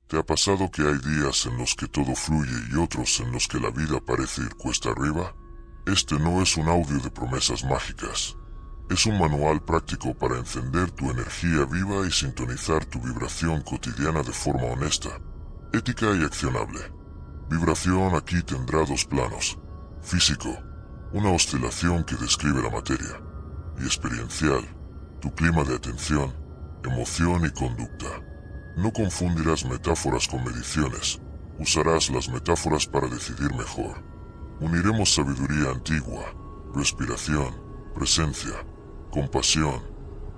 ¿Te ha pasado que hay días en los que todo fluye y otros en los que la vida parece ir cuesta arriba? Este no es un audio de promesas mágicas. Es un manual práctico para encender tu energía viva y sintonizar tu vibración cotidiana de forma honesta, ética y accionable. Vibración aquí tendrá dos planos: físico, una oscilación que describe la materia, y experiencial, tu clima de atención, emoción y conducta. No confundirás metáforas con mediciones, usarás las metáforas para decidir mejor. Uniremos sabiduría antigua, respiración, presencia, compasión,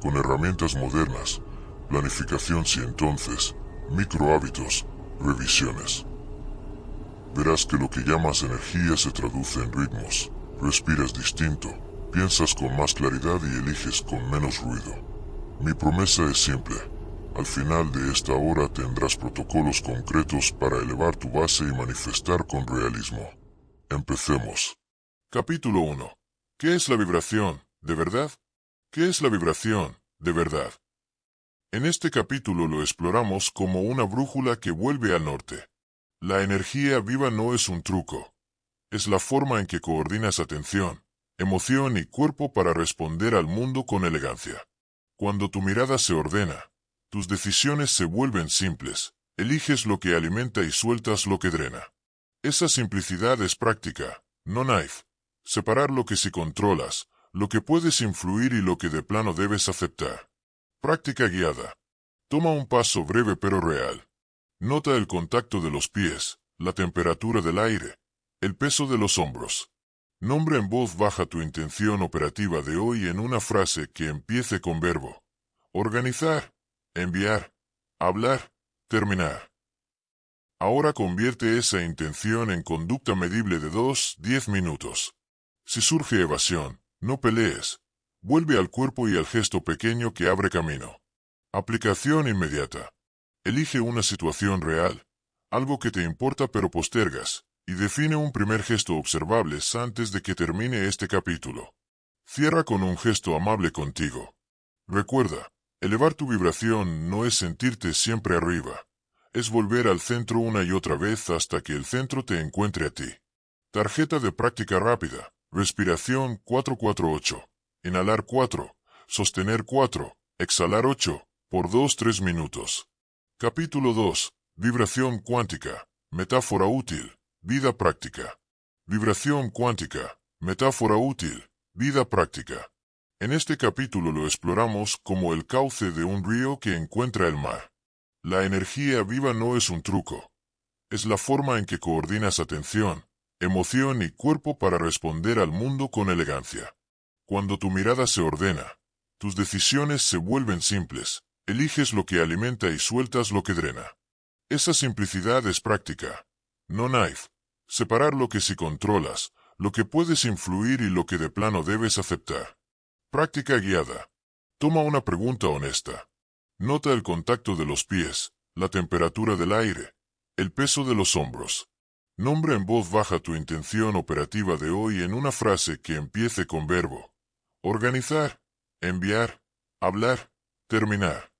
con herramientas modernas, planificación y entonces, microhábitos, revisiones. Verás que lo que llamas energía se traduce en ritmos, respiras distinto, piensas con más claridad y eliges con menos ruido. Mi promesa es simple. Al final de esta hora tendrás protocolos concretos para elevar tu base y manifestar con realismo. Empecemos. Capítulo 1. ¿Qué es la vibración, de verdad? ¿Qué es la vibración, de verdad? En este capítulo lo exploramos como una brújula que vuelve al norte. La energía viva no es un truco. Es la forma en que coordinas atención, emoción y cuerpo para responder al mundo con elegancia. Cuando tu mirada se ordena, tus decisiones se vuelven simples, eliges lo que alimenta y sueltas lo que drena. Esa simplicidad es práctica, no naif. Separar lo que sí controlas, lo que puedes influir y lo que de plano debes aceptar. Práctica guiada. Toma un paso breve pero real. Nota el contacto de los pies, la temperatura del aire, el peso de los hombros. Nombra en voz baja tu intención operativa de hoy en una frase que empiece con verbo. Organizar, enviar, hablar, terminar. Ahora convierte esa intención en conducta medible de 2-10 minutos. Si surge evasión, no pelees. Vuelve al cuerpo y al gesto pequeño que abre camino. Aplicación inmediata. Elige una situación real, algo que te importa pero postergas, y define un primer gesto observable antes de que termine este capítulo. Cierra con un gesto amable contigo. Recuerda, elevar tu vibración no es sentirte siempre arriba. Es volver al centro una y otra vez hasta que el centro te encuentre a ti. Tarjeta de práctica rápida. Respiración 4-4-8. Inhalar 4. Sostener 4. Exhalar 8. Por 2-3 minutos. Capítulo 2. Vibración cuántica. Metáfora útil. Vida práctica. Vibración cuántica. Metáfora útil. Vida práctica. En este capítulo lo exploramos como el cauce de un río que encuentra el mar. La energía viva no es un truco. Es la forma en que coordinas atención, emoción y cuerpo para responder al mundo con elegancia. Cuando tu mirada se ordena, tus decisiones se vuelven simples, eliges lo que alimenta y sueltas lo que drena. Esa simplicidad es práctica, no naif. Separar lo que sí controlas, lo que puedes influir y lo que de plano debes aceptar. Práctica guiada. Toma una pregunta honesta. Nota el contacto de los pies, la temperatura del aire, el peso de los hombros. Nombra en voz baja tu intención operativa de hoy en una frase que empiece con verbo. Organizar, enviar, hablar, terminar.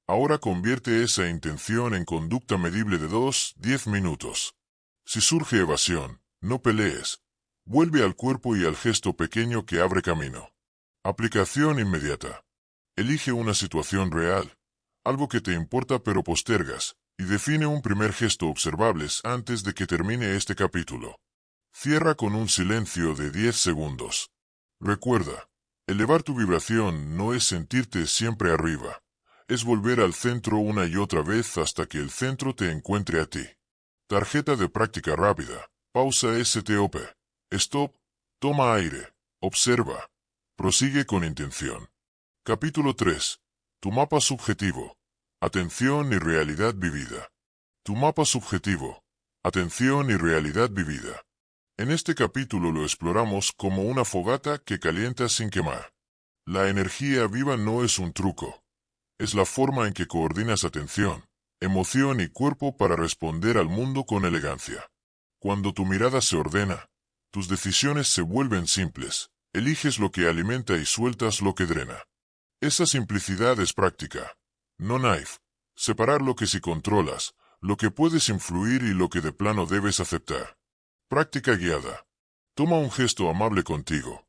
Ahora convierte esa intención en conducta medible de 2-10 minutos. Si surge evasión, no pelees. Vuelve al cuerpo y al gesto pequeño que abre camino. Aplicación inmediata. Elige una situación real, algo que te importa pero postergas, y define un primer gesto observable antes de que termine este capítulo. Cierra con un silencio de 10 segundos. Recuerda, elevar tu vibración no es sentirte siempre arriba. Es volver al centro una y otra vez hasta que el centro te encuentre a ti. Tarjeta de práctica rápida. Pausa STOP. Stop. Toma aire. Observa. Prosigue con intención. Capítulo 3. Tu mapa subjetivo. Atención y realidad vivida. Tu mapa subjetivo. Atención y realidad vivida. En este capítulo lo exploramos como una fogata que calienta sin quemar. La energía viva no es un truco. Es la forma en que coordinas atención, emoción y cuerpo para responder al mundo con elegancia. Cuando tu mirada se ordena, tus decisiones se vuelven simples, eliges lo que alimenta y sueltas lo que drena. Esa simplicidad es práctica, no naif. Separar lo que sí controlas, lo que puedes influir y lo que de plano debes aceptar. Práctica guiada. Toma un gesto amable contigo.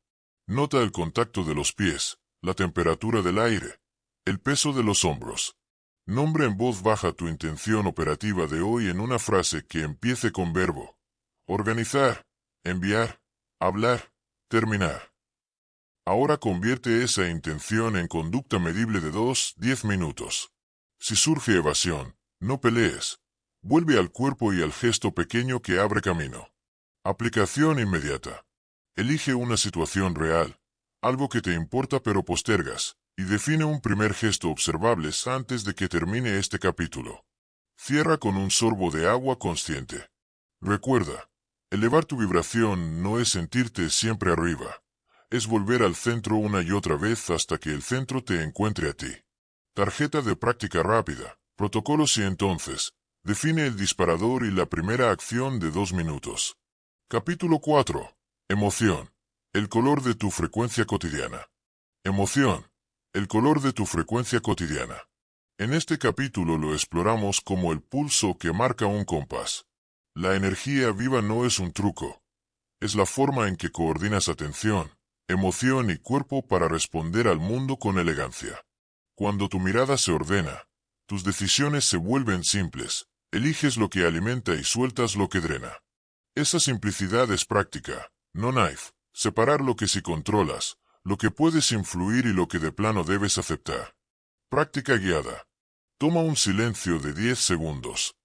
Nota el contacto de los pies, la temperatura del aire, el peso de los hombros. Nombra en voz baja tu intención operativa de hoy en una frase que empiece con verbo. Organizar, enviar, hablar, terminar. Ahora convierte esa intención en conducta medible de 2-10 minutos. Si surge evasión, no pelees. Vuelve al cuerpo y al gesto pequeño que abre camino. Aplicación inmediata. Elige una situación real, algo que te importa pero postergas, y define un primer gesto observable antes de que termine este capítulo. Cierra con un sorbo de agua consciente. Recuerda, elevar tu vibración no es sentirte siempre arriba. Es volver al centro una y otra vez hasta que el centro te encuentre a ti. Tarjeta de práctica rápida. Protocolos y entonces, define el disparador y la primera acción de 2 minutos. Capítulo 4. Emoción. El color de tu frecuencia cotidiana. Emoción. El color de tu frecuencia cotidiana. En este capítulo lo exploramos como el pulso que marca un compás. La energía viva no es un truco. Es la forma en que coordinas atención, emoción y cuerpo para responder al mundo con elegancia. Cuando tu mirada se ordena, tus decisiones se vuelven simples, eliges lo que alimenta y sueltas lo que drena. Esa simplicidad es práctica, no knife, separar lo que sí controlas, lo que puedes influir y lo que de plano debes aceptar. Práctica guiada. Toma un silencio de 10 segundos.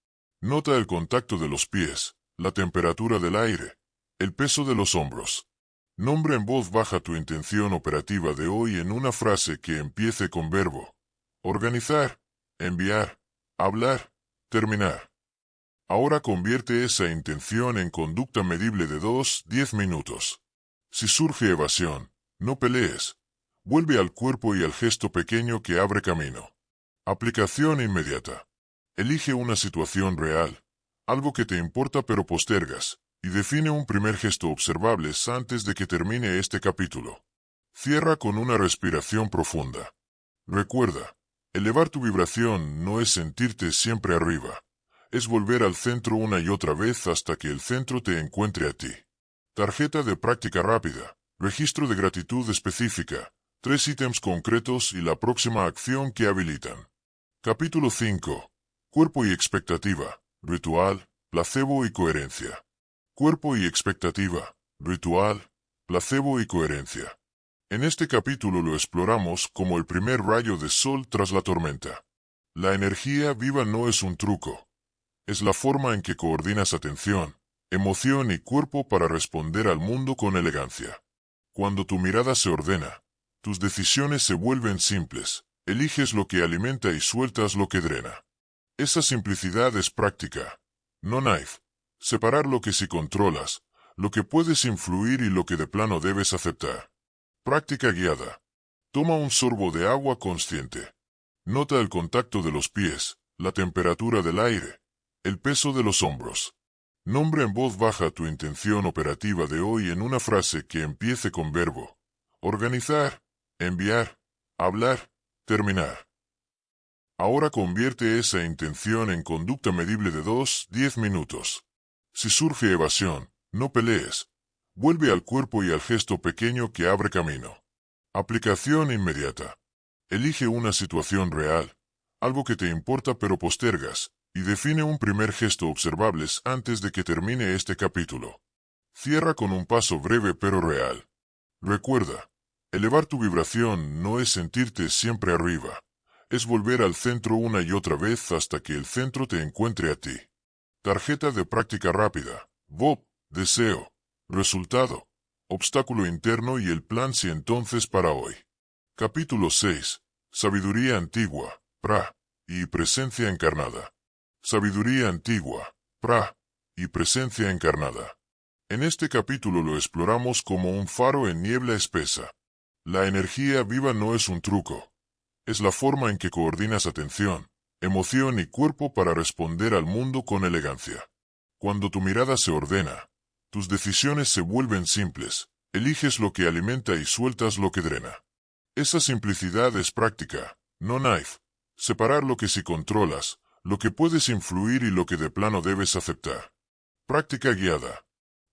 Nota el contacto de los pies, la temperatura del aire, el peso de los hombros. Nombra en voz baja tu intención operativa de hoy en una frase que empiece con verbo. Organizar, enviar, hablar, terminar. Ahora convierte esa intención en conducta medible de 2-10 minutos. Si surge evasión, no pelees. Vuelve al cuerpo y al gesto pequeño que abre camino. Aplicación inmediata. Elige una situación real, algo que te importa pero postergas, y define un primer gesto observable antes de que termine este capítulo. Cierra con una respiración profunda. Recuerda, elevar tu vibración no es sentirte siempre arriba. Es volver al centro una y otra vez hasta que el centro te encuentre a ti. Tarjeta de práctica rápida. Registro de gratitud específica. 3 ítems concretos y la próxima acción que habilitan. Capítulo 5. Cuerpo y expectativa. Ritual, placebo y coherencia. Cuerpo y expectativa. Ritual, placebo y coherencia. En este capítulo lo exploramos como el primer rayo de sol tras la tormenta. La energía viva no es un truco. Es la forma en que coordinas atención, emoción y cuerpo para responder al mundo con elegancia. Cuando tu mirada se ordena, tus decisiones se vuelven simples, eliges lo que alimenta y sueltas lo que drena. Esa simplicidad es práctica, no knife. Separar lo que sí controlas, lo que puedes influir y lo que de plano debes aceptar. Práctica guiada. Toma un sorbo de agua consciente. Nota el contacto de los pies, la temperatura del aire, el peso de los hombros. Nombra en voz baja tu intención operativa de hoy en una frase que empiece con verbo. Organizar, enviar, hablar, terminar. Ahora convierte esa intención en conducta medible de 2-10 minutos. Si surge evasión, no pelees. Vuelve al cuerpo y al gesto pequeño que abre camino. Aplicación inmediata. Elige una situación real, algo que te importa pero postergas, y define un primer gesto observable antes de que termine este capítulo. Cierra con un paso breve pero real. Recuerda, elevar tu vibración no es sentirte siempre arriba. Es volver al centro una y otra vez hasta que el centro te encuentre a ti. Tarjeta de práctica rápida. Bob, deseo, resultado, obstáculo interno y el plan si entonces para hoy. Capítulo 6. Sabiduría antigua, pra, y presencia encarnada. Sabiduría antigua, pra, y presencia encarnada. En este capítulo lo exploramos como un faro en niebla espesa. La energía viva no es un truco. Es la forma en que coordinas atención, emoción y cuerpo para responder al mundo con elegancia. Cuando tu mirada se ordena, tus decisiones se vuelven simples, eliges lo que alimenta y sueltas lo que drena. Esa simplicidad es práctica, no knife. Separar lo que sí controlas, lo que puedes influir y lo que de plano debes aceptar. Práctica guiada.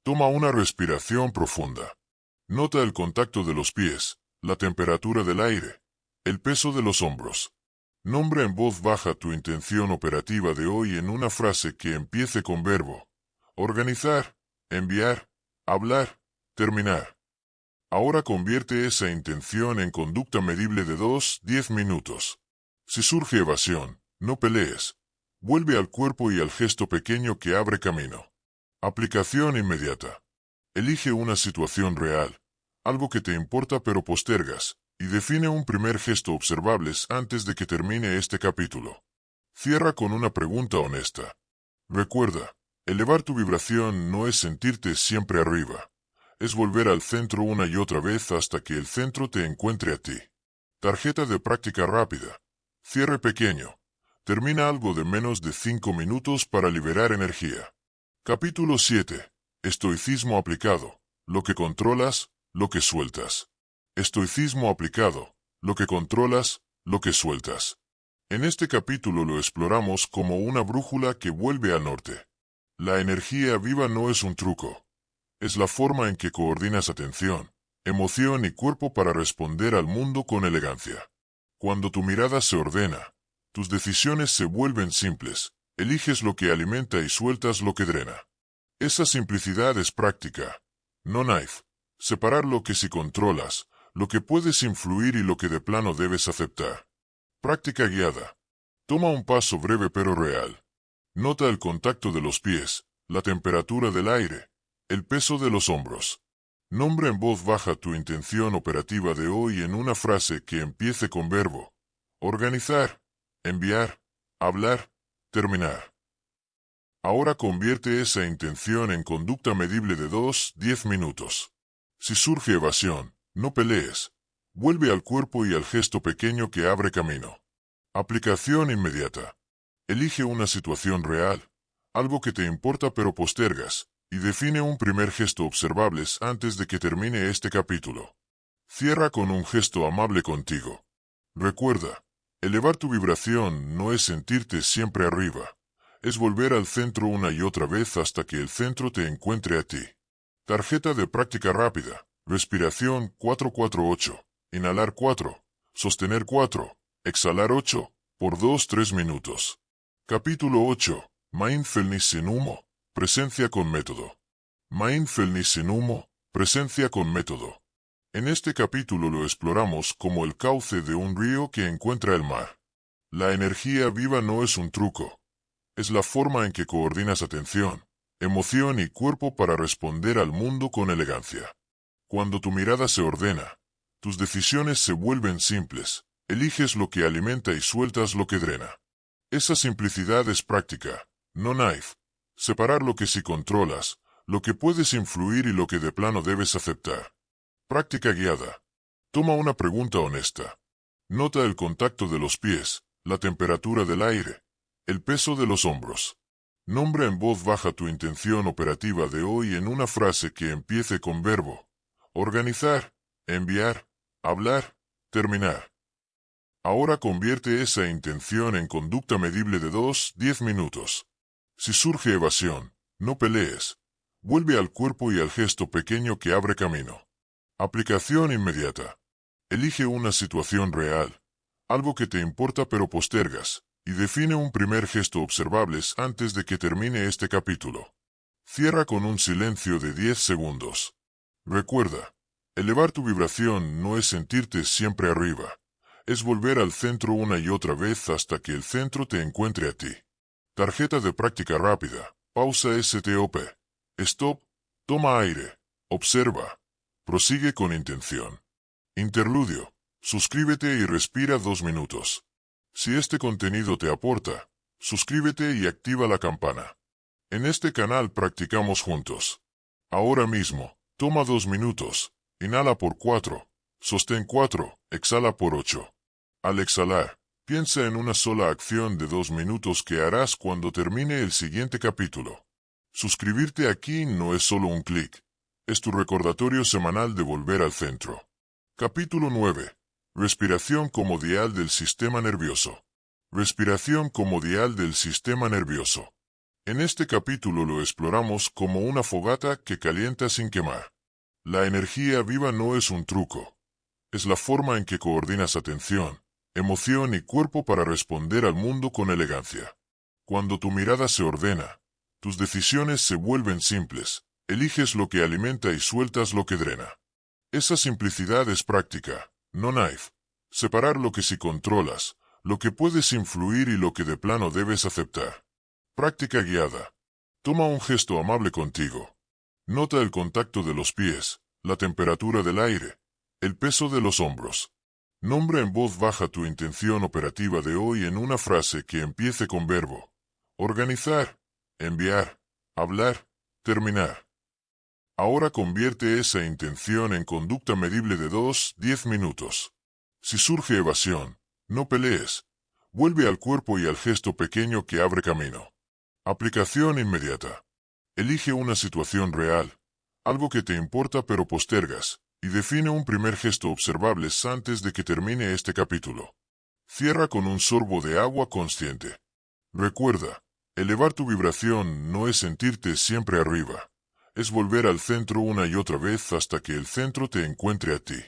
Toma una respiración profunda. Nota el contacto de los pies, la temperatura del aire, el peso de los hombros. Nombra en voz baja tu intención operativa de hoy en una frase que empiece con verbo. Organizar, enviar, hablar, terminar. Ahora convierte esa intención en conducta medible de 2-10 minutos. Si surge evasión, no pelees. Vuelve al cuerpo y al gesto pequeño que abre camino. Aplicación inmediata. Elige una situación real, algo que te importa pero postergas, y define un primer gesto observable antes de que termine este capítulo. Cierra con una pregunta honesta. Recuerda, elevar tu vibración no es sentirte siempre arriba. Es volver al centro una y otra vez hasta que el centro te encuentre a ti. Tarjeta de práctica rápida. Cierre pequeño. Termina algo de menos de 5 minutos para liberar energía. Capítulo 7. Estoicismo aplicado. Lo que controlas, lo que sueltas. Estoicismo aplicado. Lo que controlas, lo que sueltas. En este capítulo lo exploramos como una brújula que vuelve al norte. La energía viva no es un truco. Es la forma en que coordinas atención, emoción y cuerpo para responder al mundo con elegancia. Cuando tu mirada se ordena, tus decisiones se vuelven simples, eliges lo que alimenta y sueltas lo que drena. Esa simplicidad es práctica, no knife. Separar lo que sí controlas, lo que puedes influir y lo que de plano debes aceptar. Práctica guiada. Toma un paso breve pero real. Nota el contacto de los pies, la temperatura del aire, el peso de los hombros. Nombra en voz baja tu intención operativa de hoy en una frase que empiece con verbo. Organizar, enviar, hablar, terminar. Ahora convierte esa intención en conducta medible de 2-10 minutos. Si surge evasión, no pelees. Vuelve al cuerpo y al gesto pequeño que abre camino. Aplicación inmediata. Elige una situación real, algo que te importa pero postergas, y define un primer gesto observable antes de que termine este capítulo. Cierra con un gesto amable contigo. Recuerda, elevar tu vibración no es sentirte siempre arriba. Es volver al centro una y otra vez hasta que el centro te encuentre a ti. Tarjeta de práctica rápida. Respiración 4-4-8. Inhalar 4. Sostener 4. Exhalar 8. Por 2-3 minutos. Capítulo 8. Mindfulness sin humo. Presencia con método. Mindfulness sin humo. Presencia con método. En este capítulo lo exploramos como el cauce de un río que encuentra el mar. La energía viva no es un truco. Es la forma en que coordinas atención, emoción y cuerpo para responder al mundo con elegancia. Cuando tu mirada se ordena, tus decisiones se vuelven simples, eliges lo que alimenta y sueltas lo que drena. Esa simplicidad es práctica, no knife. Separar lo que sí controlas, lo que puedes influir y lo que de plano debes aceptar. Práctica guiada. Toma una pregunta honesta. Nota el contacto de los pies, la temperatura del aire, el peso de los hombros. Nombra en voz baja tu intención operativa de hoy en una frase que empiece con verbo. Organizar, enviar, hablar, terminar. Ahora convierte esa intención en conducta medible de 2-10 minutos. Si surge evasión, no pelees. Vuelve al cuerpo y al gesto pequeño que abre camino. Aplicación inmediata. Elige una situación real, algo que te importa pero postergas, y define un primer gesto observable antes de que termine este capítulo. Cierra con un silencio de 10 segundos. Recuerda, elevar tu vibración no es sentirte siempre arriba. Es volver al centro una y otra vez hasta que el centro te encuentre a ti. Tarjeta de práctica rápida. Pausa STOP. Stop. Toma aire. Observa. Prosigue con intención. Interludio. Suscríbete y respira 2 minutos. Si este contenido te aporta, suscríbete y activa la campana. En este canal practicamos juntos. Ahora mismo, toma 2 minutos. Inhala por 4. Sostén 4. Exhala por 8. Al exhalar, piensa en una sola acción de 2 minutos que harás cuando termine el siguiente capítulo. Suscribirte aquí no es solo un clic. Es tu recordatorio semanal de volver al centro. Capítulo 9. Respiración como dial del sistema nervioso. Respiración como dial del sistema nervioso. En este capítulo lo exploramos como una fogata que calienta sin quemar. La energía viva no es un truco. Es la forma en que coordinas atención, emoción y cuerpo para responder al mundo con elegancia. Cuando tu mirada se ordena, tus decisiones se vuelven simples, eliges lo que alimenta y sueltas lo que drena. Esa simplicidad es práctica, no naif. Separar lo que sí controlas, lo que puedes influir y lo que de plano debes aceptar. Práctica guiada. Toma un gesto amable contigo. Nota el contacto de los pies, la temperatura del aire, el peso de los hombros. Nombra en voz baja tu intención operativa de hoy en una frase que empiece con verbo. Organizar, enviar, hablar, terminar. Ahora convierte esa intención en conducta medible de 2-10 minutos. Si surge evasión, no pelees. Vuelve al cuerpo y al gesto pequeño que abre camino. Aplicación inmediata. Elige una situación real, algo que te importa pero postergas, y define un primer gesto observable antes de que termine este capítulo. Cierra con un sorbo de agua consciente. Recuerda, elevar tu vibración no es sentirte siempre arriba. Es volver al centro una y otra vez hasta que el centro te encuentre a ti.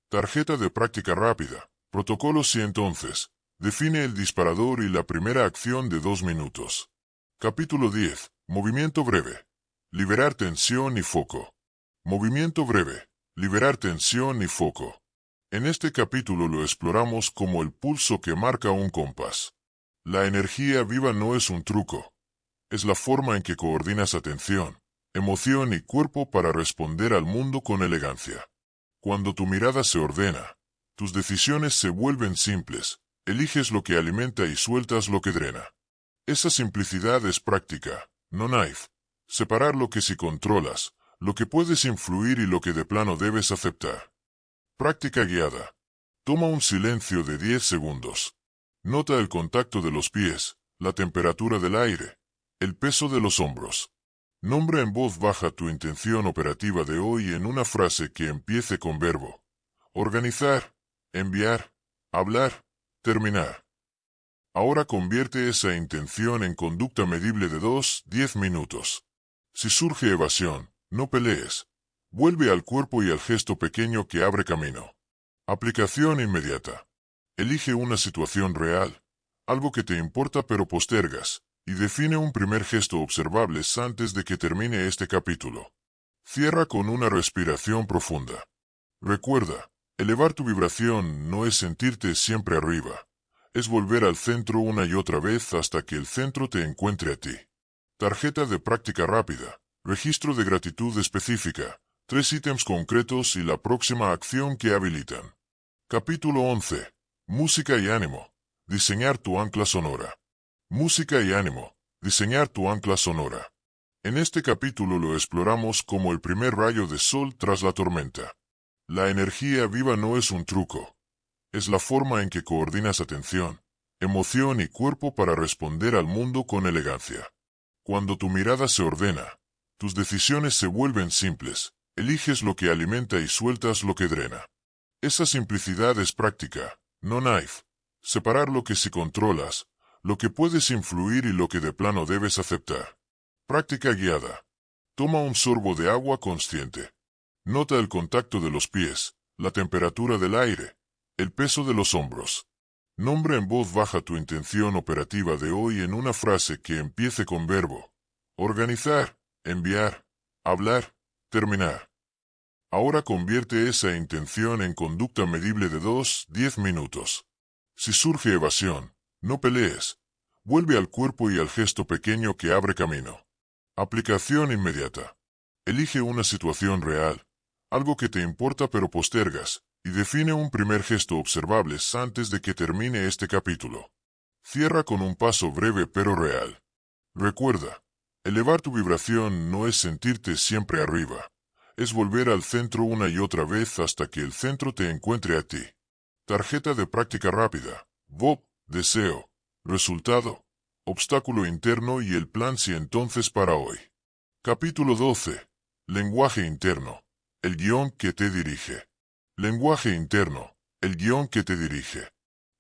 Tarjeta de práctica rápida. Protocolos y entonces. Define el disparador y la primera acción de 2 minutos. Capítulo 10. Movimiento breve. Liberar tensión y foco. Movimiento breve. Liberar tensión y foco. En este capítulo lo exploramos como el pulso que marca un compás. La energía viva no es un truco. Es la forma en que coordinas atención, emoción y cuerpo para responder al mundo con elegancia. Cuando tu mirada se ordena, tus decisiones se vuelven simples, eliges lo que alimenta y sueltas lo que drena. Esa simplicidad es práctica, no naif. Separar lo que sí controlas, lo que puedes influir y lo que de plano debes aceptar. Práctica guiada. Toma un silencio de 10 segundos. Nota el contacto de los pies, la temperatura del aire, el peso de los hombros. Nombra en voz baja tu intención operativa de hoy en una frase que empiece con verbo. Organizar, enviar, hablar, terminar. Ahora convierte esa intención en conducta medible de 2-10 minutos. Si surge evasión, no pelees. Vuelve al cuerpo y al gesto pequeño que abre camino. Aplicación inmediata. Elige una situación real, algo que te importa pero postergas, y define un primer gesto observable antes de que termine este capítulo. Cierra con una respiración profunda. Recuerda, elevar tu vibración no es sentirte siempre arriba. Es volver al centro una y otra vez hasta que el centro te encuentre a ti. Tarjeta de práctica rápida. Registro de gratitud específica. 3 ítems concretos y la próxima acción que habilitan. Capítulo 11. Música y ánimo. Diseñar tu ancla sonora. Música y ánimo. Diseñar tu ancla sonora. En este capítulo lo exploramos como el primer rayo de sol tras la tormenta. La energía viva no es un truco. Es la forma en que coordinas atención, emoción y cuerpo para responder al mundo con elegancia. Cuando tu mirada se ordena, tus decisiones se vuelven simples, eliges lo que alimenta y sueltas lo que drena. Esa simplicidad es práctica, no naif. Separar lo que sí controlas, lo que puedes influir y lo que de plano debes aceptar. Práctica guiada. Toma un sorbo de agua consciente. Nota el contacto de los pies, la temperatura del aire, el peso de los hombros. Nombra en voz baja tu intención operativa de hoy en una frase que empiece con verbo. Organizar, enviar, hablar, terminar. Ahora convierte esa intención en conducta medible de 2-10 minutos. Si surge evasión, no pelees. Vuelve al cuerpo y al gesto pequeño que abre camino. Aplicación inmediata. Elige una situación real, algo que te importa pero postergas, y define un primer gesto observable antes de que termine este capítulo. Cierra con un paso breve pero real. Recuerda, elevar tu vibración no es sentirte siempre arriba. Es volver al centro una y otra vez hasta que el centro te encuentre a ti. Tarjeta de práctica rápida. VOP, deseo, resultado, obstáculo interno y el plan si entonces para hoy. Capítulo 12. Lenguaje interno. El guión que te dirige. Lenguaje interno. El guión que te dirige.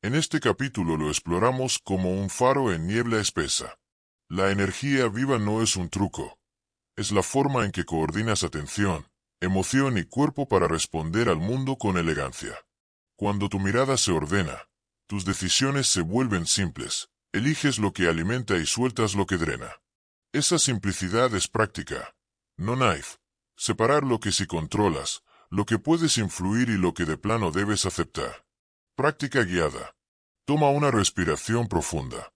En este capítulo lo exploramos como un faro en niebla espesa. La energía viva no es un truco. Es la forma en que coordinas atención, emoción y cuerpo para responder al mundo con elegancia. Cuando tu mirada se ordena, tus decisiones se vuelven simples. Eliges lo que alimenta y sueltas lo que drena. Esa simplicidad es práctica, no naif. Separar lo que sí controlas, lo que puedes influir y lo que de plano debes aceptar. Práctica guiada. Toma una respiración profunda.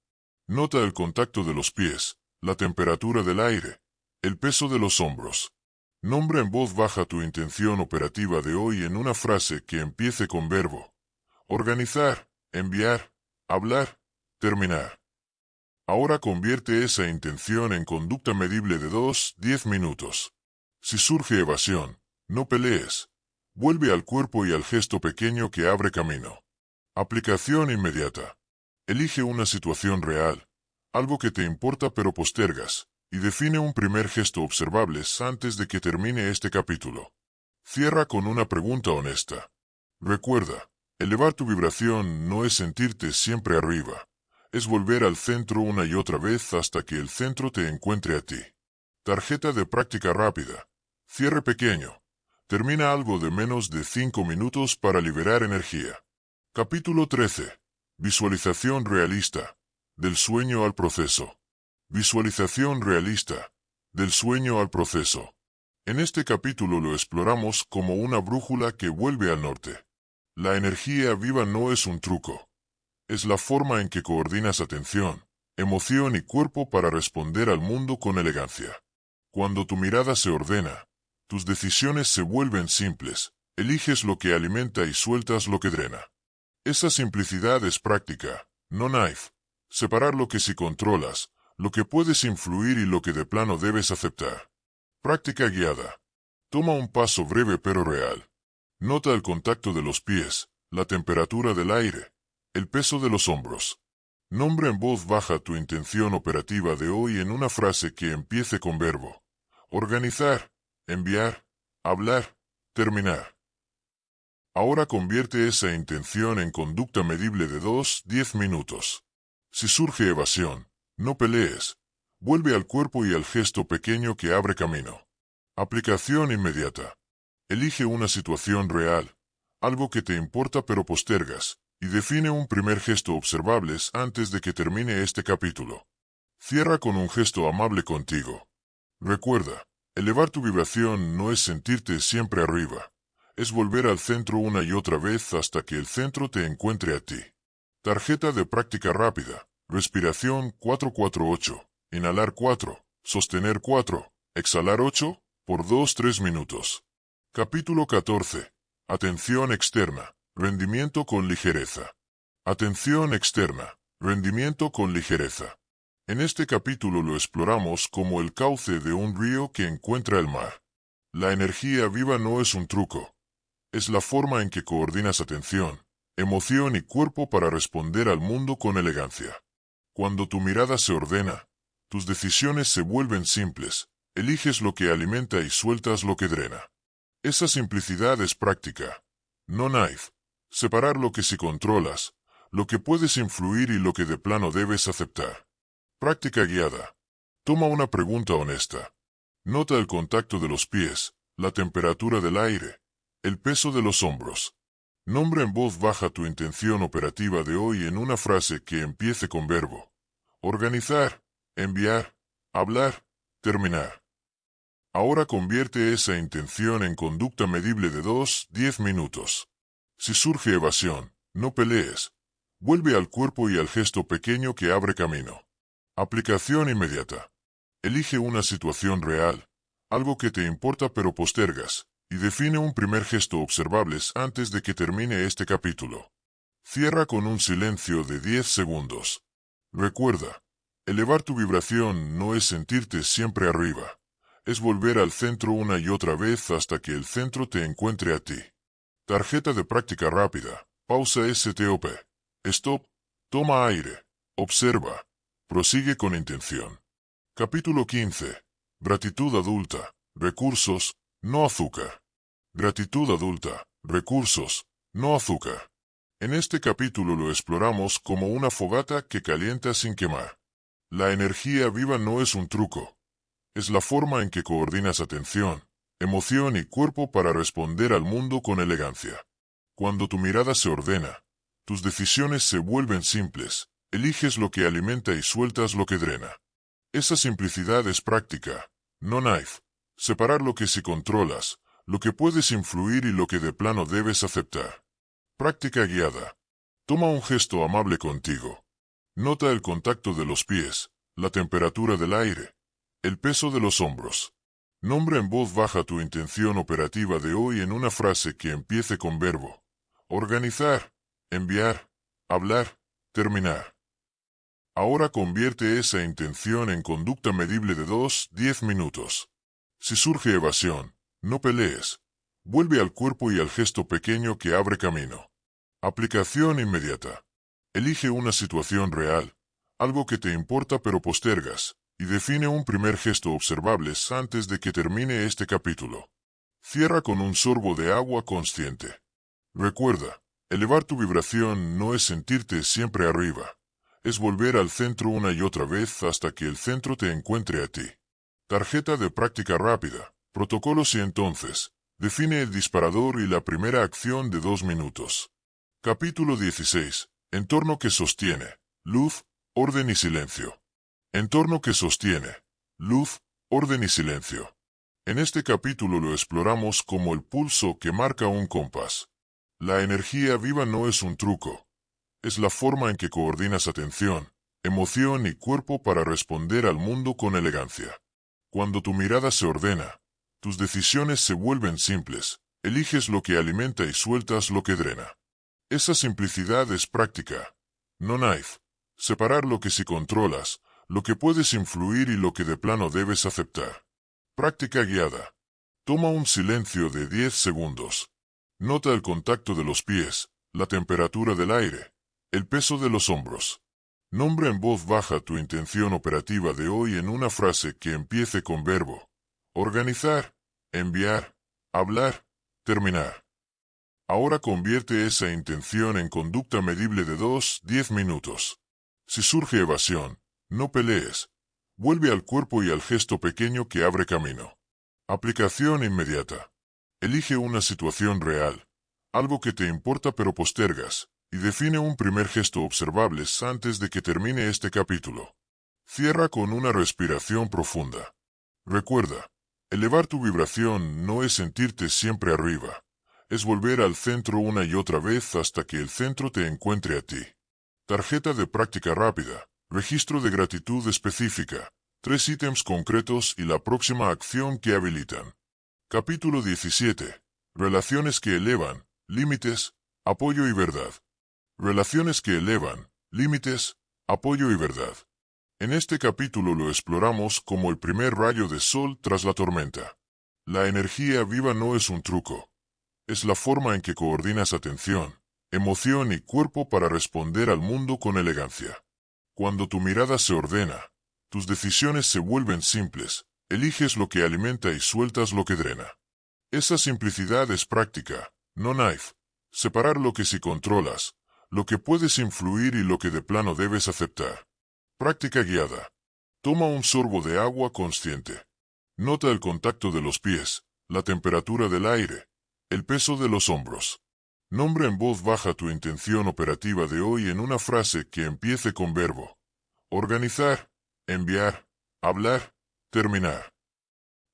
Nota el contacto de los pies, la temperatura del aire, el peso de los hombros. Nombra en voz baja tu intención operativa de hoy en una frase que empiece con verbo. Organizar, enviar, hablar, terminar. Ahora convierte esa intención en conducta medible de 2-10 minutos. Si surge evasión, no pelees. Vuelve al cuerpo y al gesto pequeño que abre camino. Aplicación inmediata. Elige una situación real, algo que te importa pero postergas, y define un primer gesto observable antes de que termine este capítulo. Cierra con una pregunta honesta. Recuerda, elevar tu vibración no es sentirte siempre arriba. Es volver al centro una y otra vez hasta que el centro te encuentre a ti. Tarjeta de práctica rápida. Cierre pequeño. Termina algo de menos de 5 minutos para liberar energía. Capítulo 13. Visualización realista. Del sueño al proceso. Visualización realista. Del sueño al proceso. En este capítulo lo exploramos como una brújula que vuelve al norte. La energía viva no es un truco. Es la forma en que coordinas atención, emoción y cuerpo para responder al mundo con elegancia. Cuando tu mirada se ordena, tus decisiones se vuelven simples, eliges lo que alimenta y sueltas lo que drena. Esa simplicidad es práctica, no naif. Separar lo que sí controlas, lo que puedes influir y lo que de plano debes aceptar. Práctica guiada. Toma un paso breve pero real. Nota el contacto de los pies, la temperatura del aire, el peso de los hombros. Nombra en voz baja tu intención operativa de hoy en una frase que empiece con verbo. Organizar, enviar, hablar, terminar. Ahora convierte esa intención en conducta medible de 2-10 minutos. Si surge evasión, no pelees. Vuelve al cuerpo y al gesto pequeño que abre camino. Aplicación inmediata. Elige una situación real, algo que te importa pero postergas, y define un primer gesto observable antes de que termine este capítulo. Cierra con un gesto amable contigo. Recuerda, elevar tu vibración no es sentirte siempre arriba. Es volver al centro una y otra vez hasta que el centro te encuentre a ti. Tarjeta de práctica rápida. Respiración 4-4-8. Inhalar 4. Sostener 4. Exhalar 8. Por 2-3 minutos. Capítulo 14. Atención externa. Rendimiento con ligereza. Atención externa. Rendimiento con ligereza. En este capítulo lo exploramos como el cauce de un río que encuentra el mar. La energía viva no es un truco. Es la forma en que coordinas atención, emoción y cuerpo para responder al mundo con elegancia. Cuando tu mirada se ordena, tus decisiones se vuelven simples, eliges lo que alimenta y sueltas lo que drena. Esa simplicidad es práctica, no naif. Separar lo que sí controlas, lo que puedes influir y lo que de plano debes aceptar. Práctica guiada. Toma una pregunta honesta. Nota el contacto de los pies, la temperatura del aire, el peso de los hombros. Nombra en voz baja tu intención operativa de hoy en una frase que empiece con verbo. Organizar, enviar, hablar, terminar. Ahora convierte esa intención en conducta medible de 2-10 minutos. Si surge evasión, no pelees. Vuelve al cuerpo y al gesto pequeño que abre camino. Aplicación inmediata. Elige una situación real, algo que te importa pero postergas, y define un primer gesto observable antes de que termine este capítulo. Cierra con un silencio de 10 segundos. Recuerda, elevar tu vibración no es sentirte siempre arriba. Es volver al centro una y otra vez hasta que el centro te encuentre a ti. Tarjeta de práctica rápida. Pausa STOP. Stop. Toma aire. Observa. Prosigue con intención. Capítulo 15. Gratitud adulta. Recursos, no azúcar. Gratitud adulta. Recursos, no azúcar. En este capítulo lo exploramos como una fogata que calienta sin quemar. La energía viva no es un truco. Es la forma en que coordinas atención, emoción y cuerpo para responder al mundo con elegancia. Cuando tu mirada se ordena, tus decisiones se vuelven simples, eliges lo que alimenta y sueltas lo que drena. Esa simplicidad es práctica, no knife. Separar lo que sí controlas, lo que puedes influir y lo que de plano debes aceptar. Práctica guiada. Toma un gesto amable contigo. Nota el contacto de los pies, la temperatura del aire, el peso de los hombros. Nombra en voz baja tu intención operativa de hoy en una frase que empiece con verbo. Organizar, enviar, hablar, terminar. Ahora convierte esa intención en conducta medible de 2-10 minutos. Si surge evasión, no pelees. Vuelve al cuerpo y al gesto pequeño que abre camino. Aplicación inmediata. Elige una situación real, algo que te importa pero postergas, y define un primer gesto observable antes de que termine este capítulo. Cierra con un sorbo de agua consciente. Recuerda, elevar tu vibración no es sentirte siempre arriba. Es volver al centro una y otra vez hasta que el centro te encuentre a ti. Tarjeta de práctica rápida. Protocolos y entonces. Define el disparador y la primera acción de 2 minutos. Capítulo 16. Entorno que sostiene. Luz, orden y silencio. Entorno que sostiene. Luz, orden y silencio. En este capítulo lo exploramos como el pulso que marca un compás. La energía viva no es un truco. Es la forma en que coordinas atención, emoción y cuerpo para responder al mundo con elegancia. Cuando tu mirada se ordena, tus decisiones se vuelven simples, eliges lo que alimenta y sueltas lo que drena. Esa simplicidad es práctica, no knife. Separar lo que sí controlas, lo que puedes influir y lo que de plano debes aceptar. Práctica guiada. Toma un silencio de 10 segundos. Nota el contacto de los pies, la temperatura del aire, el peso de los hombros. Nombra en voz baja tu intención operativa de hoy en una frase que empiece con verbo. Organizar, enviar, hablar, terminar. Ahora convierte esa intención en conducta medible de 2-10 minutos. Si surge evasión, no pelees. Vuelve al cuerpo y al gesto pequeño que abre camino. Aplicación inmediata. Elige una situación real, algo que te importa pero postergas, y define un primer gesto observable antes de que termine este capítulo. Cierra con una respiración profunda. Recuerda, elevar tu vibración no es sentirte siempre arriba. Es volver al centro una y otra vez hasta que el centro te encuentre a ti. Tarjeta de práctica rápida. Registro de gratitud específica. 3 ítems concretos y la próxima acción que habilitan. Capítulo 17. Relaciones que elevan, límites, apoyo y verdad. Relaciones que elevan, límites, apoyo y verdad. En este capítulo lo exploramos como el primer rayo de sol tras la tormenta. La energía viva no es un truco. Es la forma en que coordinas atención, emoción y cuerpo para responder al mundo con elegancia. Cuando tu mirada se ordena, tus decisiones se vuelven simples, eliges lo que alimenta y sueltas lo que drena. Esa simplicidad es práctica, no knife. Separar lo que sí controlas, lo que puedes influir y lo que de plano debes aceptar. Práctica guiada. Toma un sorbo de agua consciente. Nota el contacto de los pies, la temperatura del aire, el peso de los hombros. Nombra en voz baja tu intención operativa de hoy en una frase que empiece con verbo. Organizar, enviar, hablar, terminar.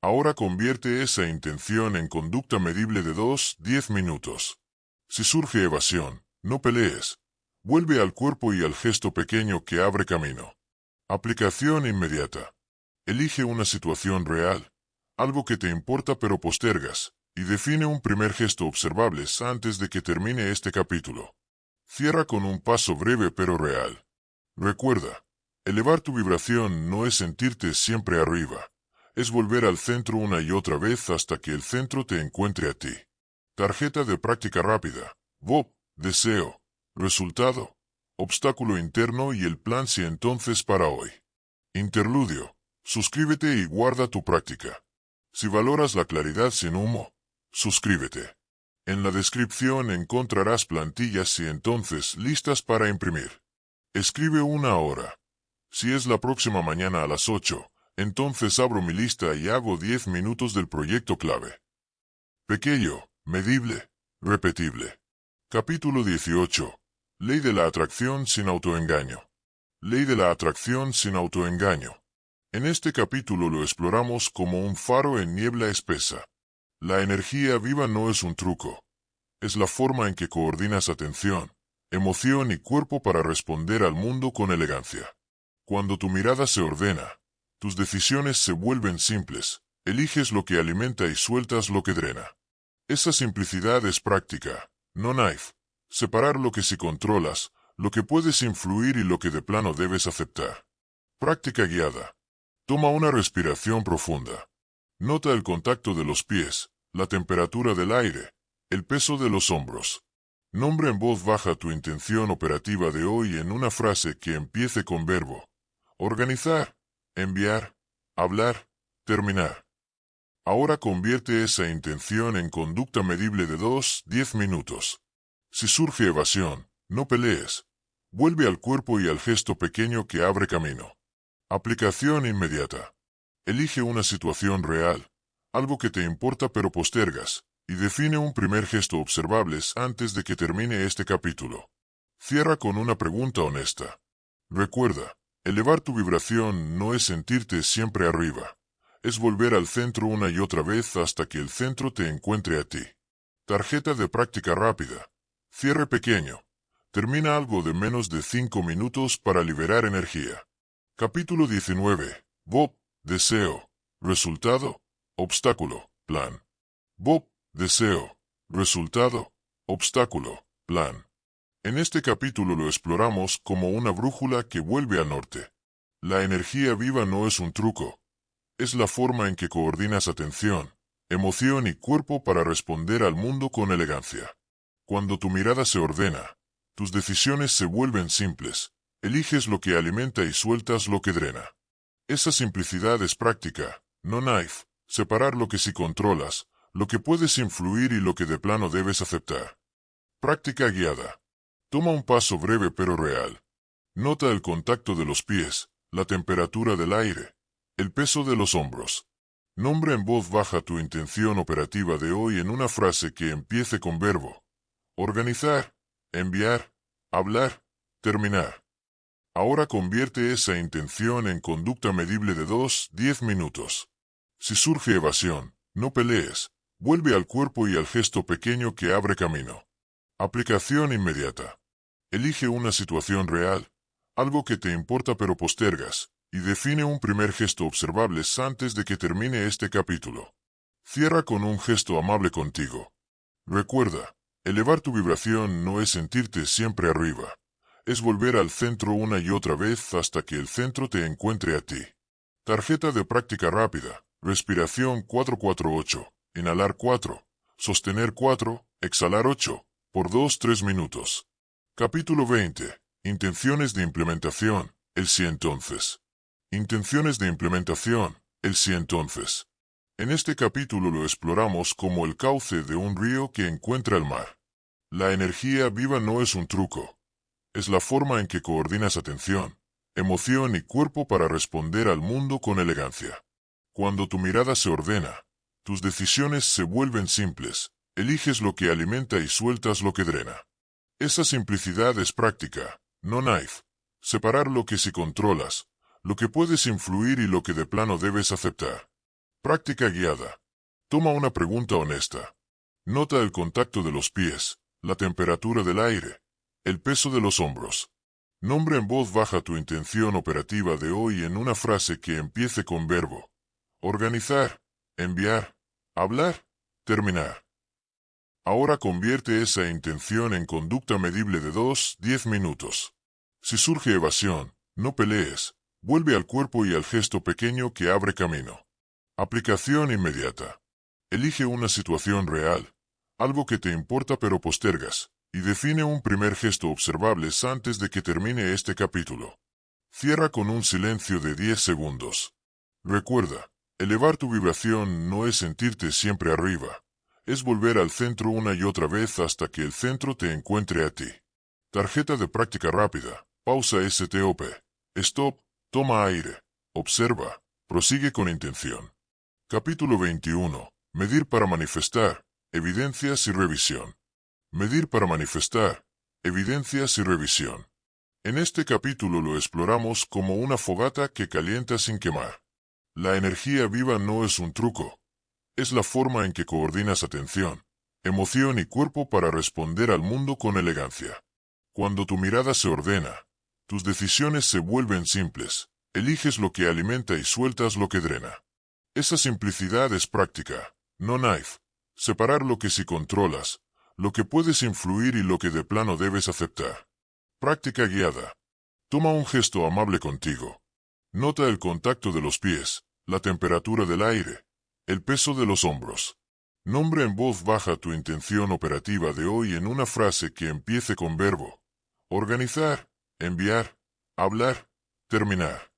Ahora convierte esa intención en conducta medible de 2-10 minutos. Si surge evasión, no pelees. Vuelve al cuerpo y al gesto pequeño que abre camino. Aplicación inmediata. Elige una situación real, algo que te importa pero postergas, y define un primer gesto observable antes de que termine este capítulo. Cierra con un paso breve pero real. Recuerda, elevar tu vibración no es sentirte siempre arriba. Es volver al centro una y otra vez hasta que el centro te encuentre a ti. Tarjeta de práctica rápida. Bob, deseo, resultado, obstáculo interno y el plan si entonces para hoy. Interludio. Suscríbete y guarda tu práctica. Si valoras la claridad sin humo, suscríbete. En la descripción encontrarás plantillas y entonces listas para imprimir. Escribe una hora. Si es la próxima mañana a las 8, entonces abro mi lista y hago 10 minutos del proyecto clave. Pequeño, medible, repetible. Capítulo 18. Ley de la atracción sin autoengaño. Ley de la atracción sin autoengaño. En este capítulo lo exploramos como un faro en niebla espesa. La energía viva no es un truco. Es la forma en que coordinas atención, emoción y cuerpo para responder al mundo con elegancia. Cuando tu mirada se ordena, tus decisiones se vuelven simples, eliges lo que alimenta y sueltas lo que drena. Esa simplicidad es práctica, no knife. Separar lo que sí controlas, lo que puedes influir y lo que de plano debes aceptar. Práctica guiada. Toma una respiración profunda. Nota el contacto de los pies, la temperatura del aire, el peso de los hombros. Nombra en voz baja tu intención operativa de hoy en una frase que empiece con verbo. Organizar, enviar, hablar, terminar. Ahora convierte esa intención en conducta medible de 2-10 minutos. Si surge evasión, no pelees. Vuelve al cuerpo y al gesto pequeño que abre camino. Aplicación inmediata. Elige una situación real, algo que te importa pero postergas, y define un primer gesto observable antes de que termine este capítulo. Cierra con una pregunta honesta. Recuerda, elevar tu vibración no es sentirte siempre arriba. Es volver al centro una y otra vez hasta que el centro te encuentre a ti. Tarjeta de práctica rápida. Cierre pequeño. Termina algo de menos de 5 minutos para liberar energía. Capítulo 19. Bob, deseo. Resultado, obstáculo, plan. Bob, deseo. Resultado, obstáculo, plan. En este capítulo lo exploramos como una brújula que vuelve al norte. La energía viva no es un truco. Es la forma en que coordinas atención, emoción y cuerpo para responder al mundo con elegancia. Cuando tu mirada se ordena, tus decisiones se vuelven simples, eliges lo que alimenta y sueltas lo que drena. Esa simplicidad es práctica, no knife, separar lo que sí controlas, lo que puedes influir y lo que de plano debes aceptar. Práctica guiada. Toma un paso breve pero real. Nota el contacto de los pies, la temperatura del aire, el peso de los hombros. Nombra en voz baja tu intención operativa de hoy en una frase que empiece con verbo. Organizar, enviar, hablar, terminar. Ahora convierte esa intención en conducta medible de 2-10 minutos. Si surge evasión, no pelees. Vuelve al cuerpo y al gesto pequeño que abre camino. Aplicación inmediata. Elige una situación real, algo que te importa pero postergas, y define un primer gesto observable antes de que termine este capítulo. Cierra con un gesto amable contigo. Recuerda, elevar tu vibración no es sentirte siempre arriba. Es volver al centro una y otra vez hasta que el centro te encuentre a ti. Tarjeta de práctica rápida. Respiración 448. Inhalar 4. Sostener 4. Exhalar 8. Por 2-3 minutos. Capítulo 20. Intenciones de implementación. El sí entonces. Intenciones de implementación. El sí entonces. En este capítulo lo exploramos como el cauce de un río que encuentra el mar. La energía viva no es un truco. Es la forma en que coordinas atención, emoción y cuerpo para responder al mundo con elegancia. Cuando tu mirada se ordena, tus decisiones se vuelven simples, eliges lo que alimenta y sueltas lo que drena. Esa simplicidad es práctica, no knife. Separar lo que sí controlas, lo que puedes influir y lo que de plano debes aceptar. Práctica guiada. Toma una pregunta honesta. Nota el contacto de los pies, la temperatura del aire, el peso de los hombros. Nombra en voz baja tu intención operativa de hoy en una frase que empiece con verbo. Organizar, enviar, hablar, terminar. Ahora convierte esa intención en conducta medible de 2-10 minutos. Si surge evasión, no pelees. Vuelve al cuerpo y al gesto pequeño que abre camino. Aplicación inmediata. Elige una situación real, algo que te importa pero postergas, y define un primer gesto observable antes de que termine este capítulo. Cierra con un silencio de 10 segundos. Recuerda, elevar tu vibración no es sentirte siempre arriba, Es volver al centro una y otra vez hasta que el centro te encuentre a ti. Tarjeta de práctica rápida. Pausa STOP. Stop. Toma aire. Observa. Prosigue con intención. Capítulo 21. Medir para manifestar. Evidencias y revisión. Medir para manifestar. Evidencias y revisión. En este capítulo lo exploramos como una fogata que calienta sin quemar. La energía viva no es un truco. Es la forma en que coordinas atención, emoción y cuerpo para responder al mundo con elegancia. Cuando tu mirada se ordena, tus decisiones se vuelven simples. Eliges lo que alimenta y sueltas lo que drena. Esa simplicidad es práctica, no knife. Separar lo que sí controlas, lo que puedes influir y lo que de plano debes aceptar. Práctica guiada. Toma un gesto amable contigo. Nota el contacto de los pies, la temperatura del aire, el peso de los hombros. Nombra en voz baja tu intención operativa de hoy en una frase que empiece con verbo. Organizar, enviar, hablar, terminar.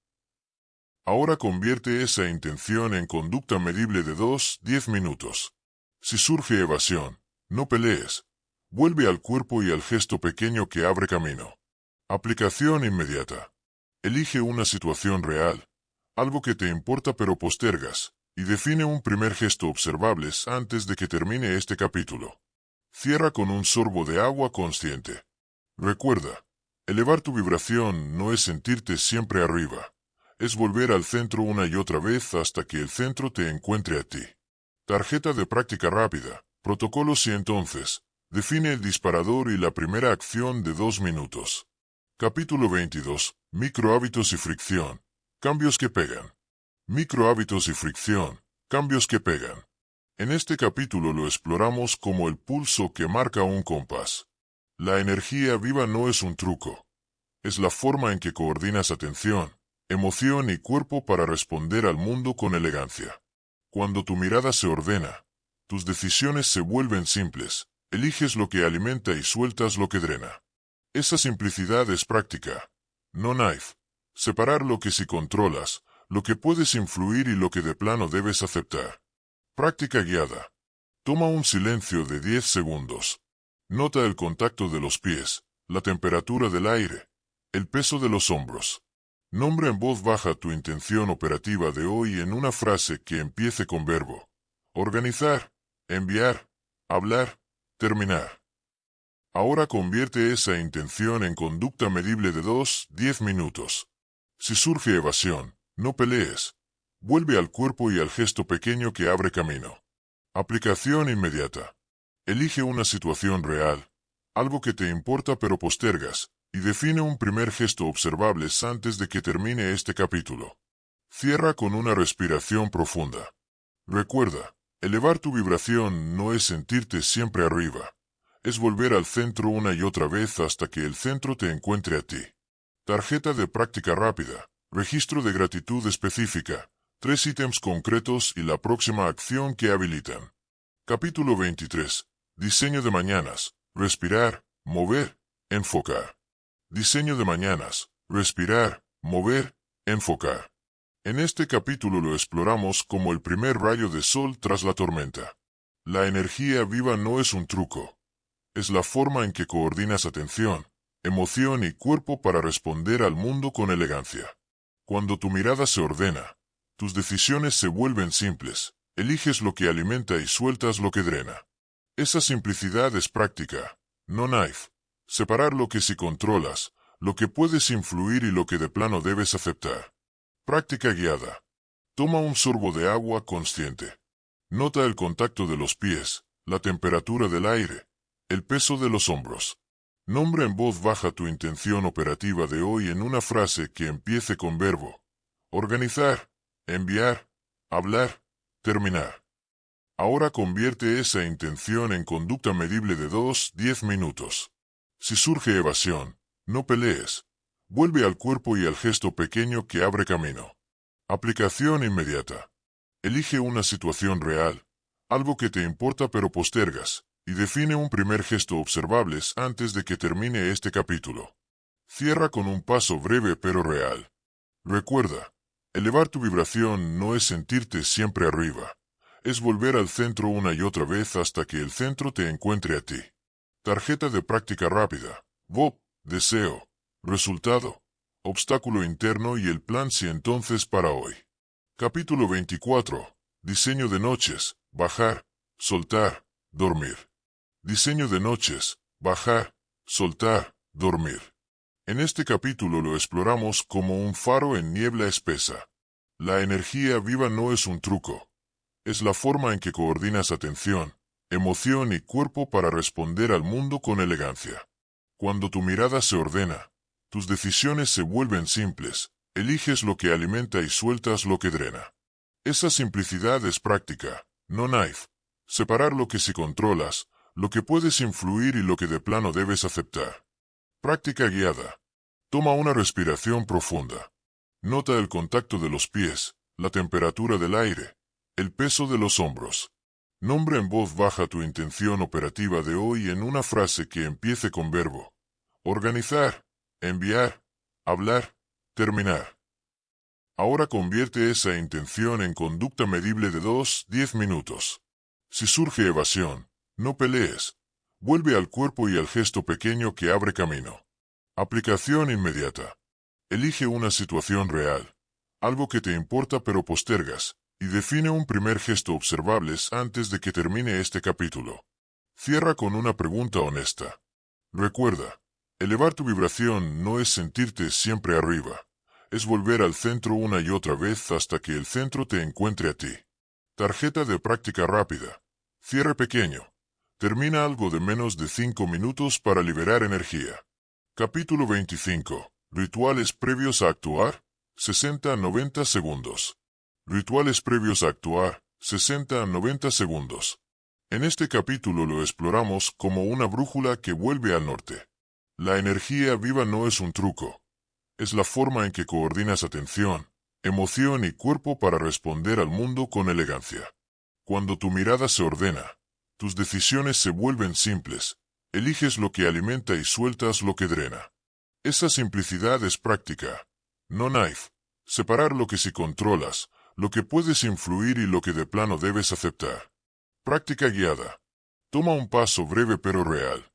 Ahora convierte esa intención en conducta medible de 2-10 minutos. Si surge evasión, no pelees. Vuelve al cuerpo y al gesto pequeño que abre camino. Aplicación inmediata. Elige una situación real, algo que te importa pero postergas, y define un primer gesto observable antes de que termine este capítulo. Cierra con un sorbo de agua consciente. Recuerda, elevar tu vibración no es sentirte siempre arriba. Es volver al centro una y otra vez hasta que el centro te encuentre a ti. Tarjeta de práctica rápida. Protocolos y entonces. Define el disparador y la primera acción de 2 minutos. Capítulo 22. Microhábitos y fricción. Cambios que pegan. Microhábitos y fricción. Cambios que pegan. En este capítulo lo exploramos como el pulso que marca un compás. La energía viva no es un truco. Es la forma en que coordinas atención, emoción y cuerpo para responder al mundo con elegancia. Cuando tu mirada se ordena, tus decisiones se vuelven simples. Eliges lo que alimenta y sueltas lo que drena. Esa simplicidad es práctica, no knife. Separar lo que sí controlas, lo que puedes influir y lo que de plano debes aceptar. Práctica guiada. Toma un silencio de 10 segundos. Nota el contacto de los pies, la temperatura del aire, el peso de los hombros. Nombra en voz baja tu intención operativa de hoy en una frase que empiece con verbo. Organizar, enviar, hablar, terminar. Ahora convierte esa intención en conducta medible de 2-10 minutos. Si surge evasión, no pelees. Vuelve al cuerpo y al gesto pequeño que abre camino. Aplicación inmediata. Elige una situación real, algo que te importa pero postergas, y define un primer gesto observable antes de que termine este capítulo. Cierra con una respiración profunda. Recuerda, elevar tu vibración no es sentirte siempre arriba. Es volver al centro una y otra vez hasta que el centro te encuentre a ti. Tarjeta de práctica rápida. Registro de gratitud específica. 3 ítems concretos y la próxima acción que habilitan. Capítulo 23. Diseño de mañanas. Respirar, mover, enfocar. Diseño de mañanas. Respirar, mover, enfocar. En este capítulo lo exploramos como el primer rayo de sol tras la tormenta. La energía viva no es un truco. Es la forma en que coordinas atención, emoción y cuerpo para responder al mundo con elegancia. Cuando tu mirada se ordena, tus decisiones se vuelven simples. Eliges lo que alimenta y sueltas lo que drena. Esa simplicidad es práctica, no knife. Separar lo que sí controlas, lo que puedes influir y lo que de plano debes aceptar. Práctica guiada. Toma un sorbo de agua consciente. Nota el contacto de los pies, la temperatura del aire, el peso de los hombros. Nombra en voz baja tu intención operativa de hoy en una frase que empiece con verbo. Organizar, enviar, hablar, terminar. Ahora convierte esa intención en conducta medible de 2-10 minutos. Si surge evasión, no pelees. Vuelve al cuerpo y al gesto pequeño que abre camino. Aplicación inmediata. Elige una situación real, algo que te importa pero postergas, y define un primer gesto observable antes de que termine este capítulo. Cierra con un paso breve pero real. Recuerda, elevar tu vibración no es sentirte siempre arriba. es volver al centro una y otra vez hasta que el centro te encuentre a ti. Tarjeta de práctica rápida. Bob, deseo, resultado, obstáculo interno y el plan si entonces para hoy. Capítulo 24. Diseño de noches, bajar, soltar, dormir. Diseño de noches, bajar, soltar, dormir. En este capítulo lo exploramos como un faro en niebla espesa. La energía viva no es un truco. Es la forma en que coordinas atención, emoción y cuerpo para responder al mundo con elegancia. Cuando tu mirada se ordena, tus decisiones se vuelven simples, eliges lo que alimenta y sueltas lo que drena. Esa simplicidad es práctica, no knife. Separar lo que si controlas, lo que puedes influir y lo que de plano debes aceptar. Práctica guiada. Toma una respiración profunda. Nota el contacto de los pies, la temperatura del aire, el peso de los hombros. Nombra en voz baja tu intención operativa de hoy en una frase que empiece con verbo. Organizar, enviar, hablar, terminar. Ahora convierte esa intención en conducta medible de 2-10 minutos. Si surge evasión, no pelees. Vuelve al cuerpo y al gesto pequeño que abre camino. Aplicación inmediata. Elige una situación real, algo que te importa pero postergas, y define un primer gesto observables antes de que termine este capítulo. Cierra con una pregunta honesta. Recuerda, elevar tu vibración no es sentirte siempre arriba, es volver al centro una y otra vez hasta que el centro te encuentre a ti. Tarjeta de práctica rápida. Cierre pequeño. Termina algo de menos de 5 minutos para liberar energía. Capítulo 25. Rituales previos a actuar. 60 a 90 segundos. Rituales previos a actuar. 60 a 90 segundos. En este capítulo lo exploramos como una brújula que vuelve al norte. La energía viva no es un truco. Es la forma en que coordinas atención, emoción y cuerpo para responder al mundo con elegancia. Cuando tu mirada se ordena, tus decisiones se vuelven simples, eliges lo que alimenta y sueltas lo que drena. Esa simplicidad es práctica, no knife. Separar lo que si controlas, lo que puedes influir y lo que de plano debes aceptar. Práctica guiada. Toma un paso breve pero real.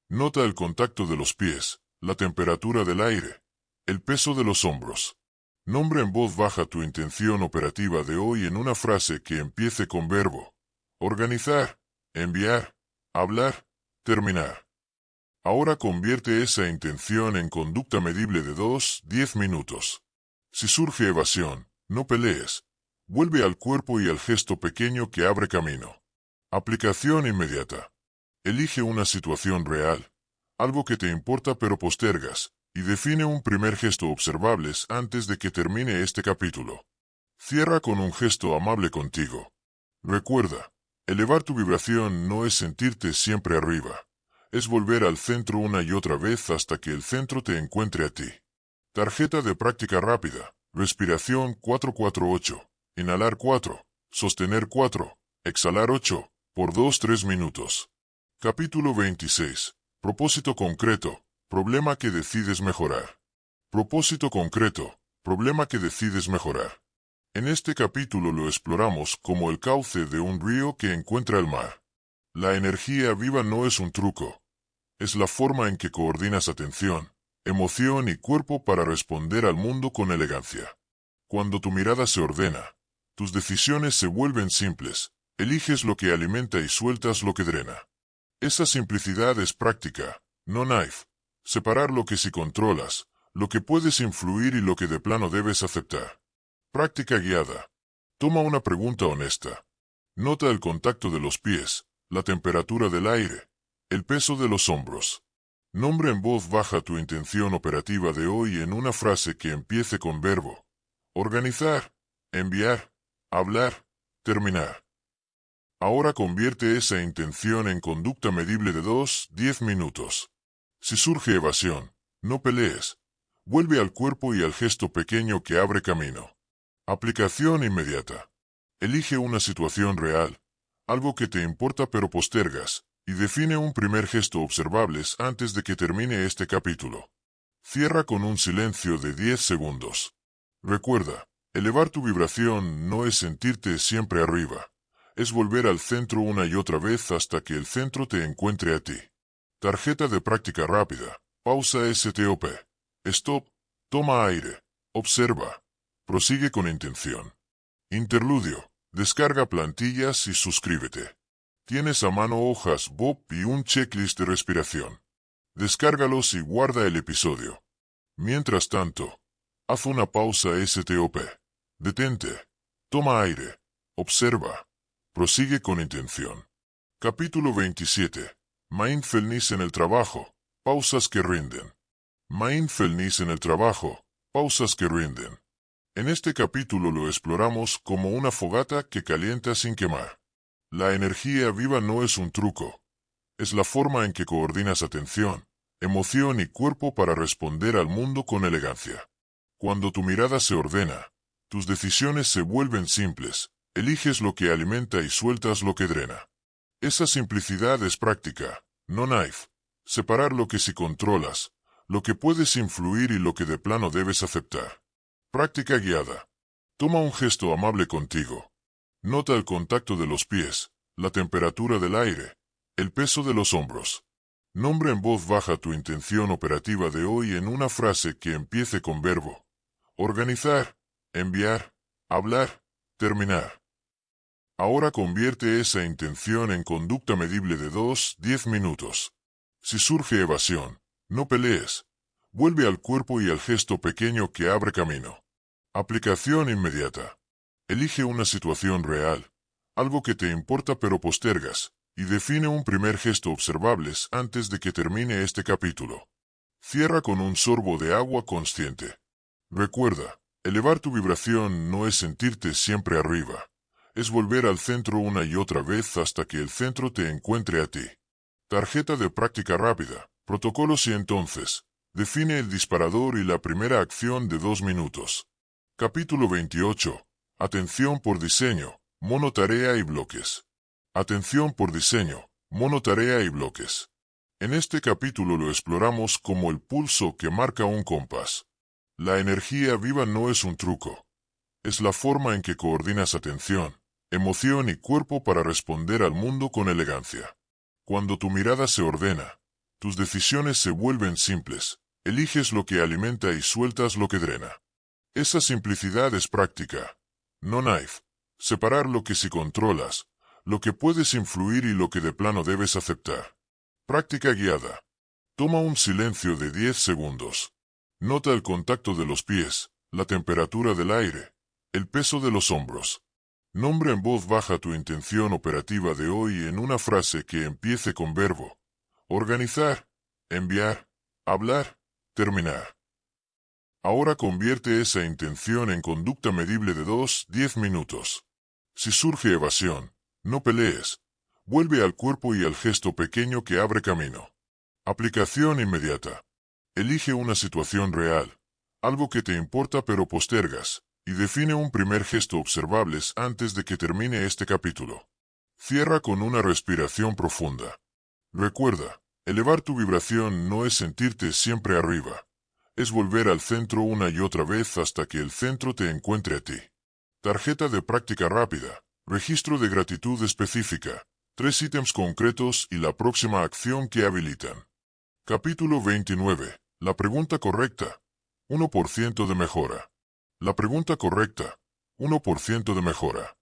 Nota el contacto de los pies, la temperatura del aire, el peso de los hombros. Nombra en voz baja tu intención operativa de hoy en una frase que empiece con verbo. Organizar, enviar, hablar, terminar. Ahora convierte esa intención en conducta medible de 2-10 minutos. Si surge evasión, no pelees. Vuelve al cuerpo y al gesto pequeño que abre camino. Aplicación inmediata. Elige una situación real, algo que te importa pero postergas, y define un primer gesto observables antes de que termine este capítulo. Cierra con un gesto amable contigo. Recuerda, elevar tu vibración no es sentirte siempre arriba, es volver al centro una y otra vez hasta que el centro te encuentre a ti. Tarjeta de práctica rápida. Respiración 448. Inhalar 4. Sostener 4. Exhalar 8. Por 2-3 minutos. Capítulo 26. Propósito concreto. Problema que decides mejorar. Propósito concreto. Problema que decides mejorar. En este capítulo lo exploramos como el cauce de un río que encuentra el mar. La energía viva no es un truco. Es la forma en que coordinas atención, emoción y cuerpo para responder al mundo con elegancia. Cuando tu mirada se ordena, tus decisiones se vuelven simples, eliges lo que alimenta y sueltas lo que drena. Esa simplicidad es práctica, no knife. Separar lo que si controlas, lo que puedes influir y lo que de plano debes aceptar. Práctica guiada. Toma una pregunta honesta. Nota el contacto de los pies, la temperatura del aire, el peso de los hombros. Nombra en voz baja tu intención operativa de hoy en una frase que empiece con verbo. Organizar, enviar, hablar, terminar. Ahora convierte esa intención en conducta medible de 2-10 minutos. Si surge evasión, no pelees. Vuelve al cuerpo y al gesto pequeño que abre camino. Aplicación inmediata. Elige una situación real, algo que te importa pero postergas, y define un primer gesto observables antes de que termine este capítulo. Cierra con un silencio de 10 segundos. Recuerda, elevar tu vibración no es sentirte siempre arriba, Es volver al centro una y otra vez hasta que el centro te encuentre a ti. Tarjeta de práctica rápida. Pausa STOP. Stop. Toma aire. Observa. Prosigue con intención. Interludio. Descarga plantillas y suscríbete. Tienes a mano hojas Bob y un checklist de respiración. Descárgalos y guarda el episodio. Mientras tanto, haz una pausa STOP. Detente. Toma aire. Observa. Prosigue con intención. Capítulo 27. Mindfulness en el trabajo. Pausas que rinden. Mindfulness en el trabajo. Pausas que rinden. En este capítulo lo exploramos como una fogata que calienta sin quemar. La energía viva no es un truco. Es la forma en que coordinas atención, emoción y cuerpo para responder al mundo con elegancia. Cuando tu mirada se ordena, tus decisiones se vuelven simples, eliges lo que alimenta y sueltas lo que drena. Esa simplicidad es práctica, no knife. Separar lo que sí controlas, lo que puedes influir y lo que de plano debes aceptar. Práctica guiada. Toma un gesto amable contigo. Nota el contacto de los pies, la temperatura del aire, el peso de los hombros. Nombra en voz baja tu intención operativa de hoy en una frase que empiece con verbo. Organizar, enviar, hablar, terminar. Ahora convierte esa intención en conducta medible de 2-10 minutos. Si surge evasión, no pelees. Vuelve al cuerpo y al gesto pequeño que abre camino. Aplicación inmediata. Elige una situación real, algo que te importa pero postergas, y define un primer gesto observables antes de que termine este capítulo. Cierra con un sorbo de agua consciente. Recuerda, elevar tu vibración no es sentirte siempre arriba. Es volver al centro una y otra vez hasta que el centro te encuentre a ti. Tarjeta de práctica rápida. Protocolos y entonces. Define el disparador y la primera acción de 2 minutos. Capítulo 28. Atención por diseño, monotarea y bloques. Atención por diseño, monotarea y bloques. En este capítulo lo exploramos como el pulso que marca un compás. La energía viva no es un truco. Es la forma en que coordinas atención, emoción y cuerpo para responder al mundo con elegancia. Cuando tu mirada se ordena, tus decisiones se vuelven simples, eliges lo que alimenta y sueltas lo que drena. Esa simplicidad es práctica, no knife. Separar lo que sí controlas, lo que puedes influir y lo que de plano debes aceptar. Práctica guiada. Toma un silencio de 10 segundos. Nota el contacto de los pies, la temperatura del aire, el peso de los hombros. Nombra en voz baja tu intención operativa de hoy en una frase que empiece con verbo. Organizar, enviar, hablar, terminar. Ahora convierte esa intención en conducta medible de 2-10 minutos. Si surge evasión, no pelees. Vuelve al cuerpo y al gesto pequeño que abre camino. Aplicación inmediata. Elige una situación real, algo que te importa pero postergas, y define un primer gesto observables antes de que termine este capítulo. Cierra con una respiración profunda. Recuerda, elevar tu vibración no es sentirte siempre arriba. Es volver al centro una y otra vez hasta que el centro te encuentre a ti. Tarjeta de práctica rápida. Registro de gratitud específica. 3 ítems concretos y la próxima acción que habilitan. Capítulo 29. La pregunta correcta. 1% de mejora. La pregunta correcta. 1% de mejora.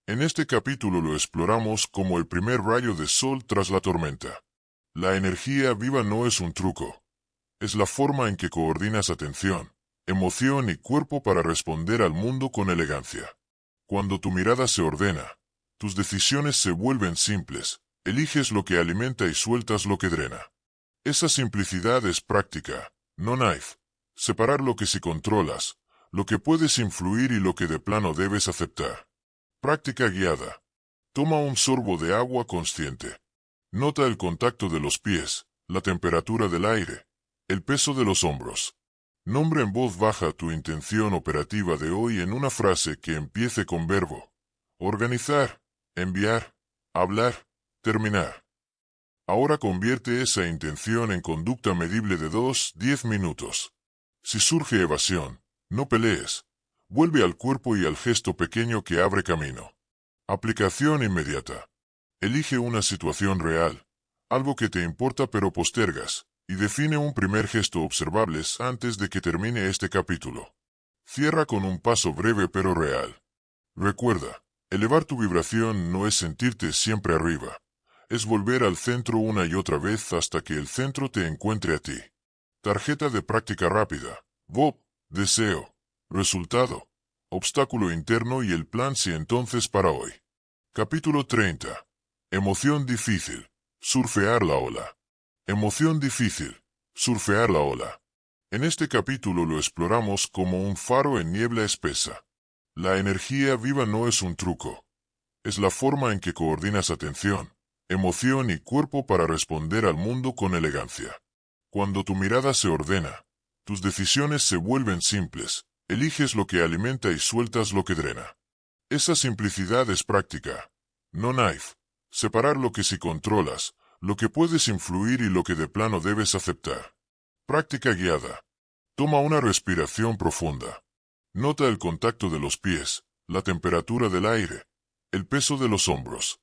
En este capítulo lo exploramos como el primer rayo de sol tras la tormenta. La energía viva no es un truco. Es la forma en que coordinas atención, emoción y cuerpo para responder al mundo con elegancia. Cuando tu mirada se ordena, tus decisiones se vuelven simples, eliges lo que alimenta y sueltas lo que drena. Esa simplicidad es práctica, no knife. Separar lo que sí controlas, lo que puedes influir y lo que de plano debes aceptar. Práctica guiada. Toma un sorbo de agua consciente. Nota el contacto de los pies, la temperatura del aire, el peso de los hombros. Nombra en voz baja tu intención operativa de hoy en una frase que empiece con verbo. Organizar, enviar, hablar, terminar. Ahora convierte esa intención en conducta medible de 2-10 minutos. Si surge evasión, no pelees. Vuelve al cuerpo y al gesto pequeño que abre camino. Aplicación inmediata. Elige una situación real, algo que te importa pero postergas, y define un primer gesto observable antes de que termine este capítulo. Cierra con un paso breve pero real. Recuerda, elevar tu vibración no es sentirte siempre arriba. Es volver al centro una y otra vez hasta que el centro te encuentre a ti. Tarjeta de práctica rápida. Bob, deseo, resultado, obstáculo interno y el plan si entonces para hoy. Capítulo 30. Emoción difícil. Surfear la ola. Emoción difícil. Surfear la ola. En este capítulo lo exploramos como un faro en niebla espesa. La energía viva no es un truco. Es la forma en que coordinas atención, emoción y cuerpo para responder al mundo con elegancia. Cuando tu mirada se ordena, tus decisiones se vuelven simples, eliges lo que alimenta y sueltas lo que drena. Esa simplicidad es práctica, no knife. Separar lo que sí controlas, lo que puedes influir y lo que de plano debes aceptar. Práctica guiada. Toma una respiración profunda. Nota el contacto de los pies, la temperatura del aire, el peso de los hombros.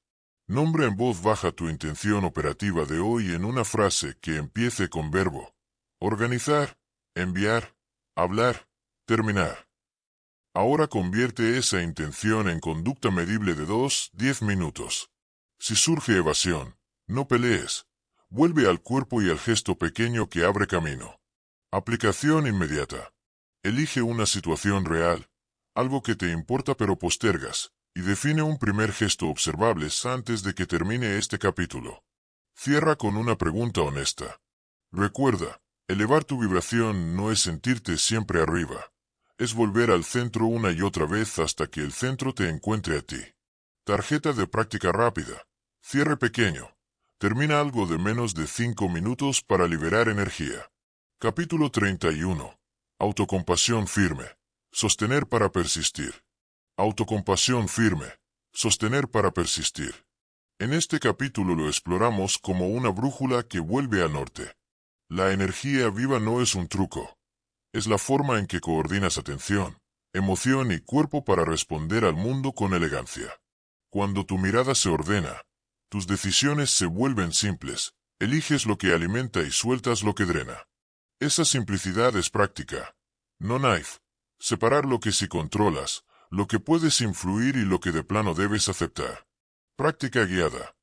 Nombra en voz baja tu intención operativa de hoy en una frase que empiece con verbo. Organizar, enviar, hablar, terminar. Ahora convierte esa intención en conducta medible de 2-10 minutos. Si surge evasión, no pelees. Vuelve al cuerpo y al gesto pequeño que abre camino. Aplicación inmediata. Elige una situación real, algo que te importa pero postergas, y define un primer gesto observable antes de que termine este capítulo. Cierra con una pregunta honesta. Recuerda, elevar tu vibración no es sentirte siempre arriba. Es volver al centro una y otra vez hasta que el centro te encuentre a ti. Tarjeta de práctica rápida. Cierre pequeño. Termina algo de menos de 5 minutos para liberar energía. Capítulo 31. Autocompasión firme. Sostener para persistir. Autocompasión firme. Sostener para persistir. En este capítulo lo exploramos como una brújula que vuelve al norte. La energía viva no es un truco. Es la forma en que coordinas atención, emoción y cuerpo para responder al mundo con elegancia. Cuando tu mirada se ordena, tus decisiones se vuelven simples, eliges lo que alimenta y sueltas lo que drena. Esa simplicidad es práctica, no knife. Separar lo que sí controlas, lo que puedes influir y lo que de plano debes aceptar. Práctica guiada.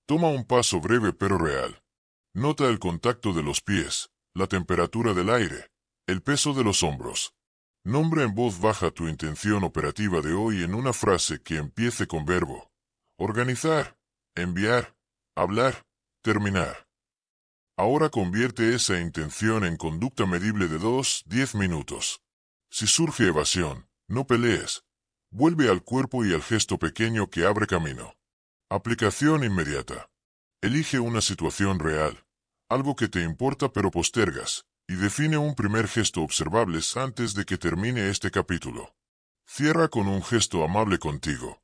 Toma un paso breve pero real. Nota el contacto de los pies, la temperatura del aire, el peso de los hombros. Nombra en voz baja tu intención operativa de hoy en una frase que empiece con verbo. Organizar, enviar, hablar, terminar. Ahora convierte esa intención en conducta medible de 2-10 minutos. Si surge evasión, no pelees. Vuelve al cuerpo y al gesto pequeño que abre camino. Aplicación inmediata. Elige una situación real, algo que te importa pero postergas, y define un primer gesto observable antes de que termine este capítulo. Cierra con un gesto amable contigo.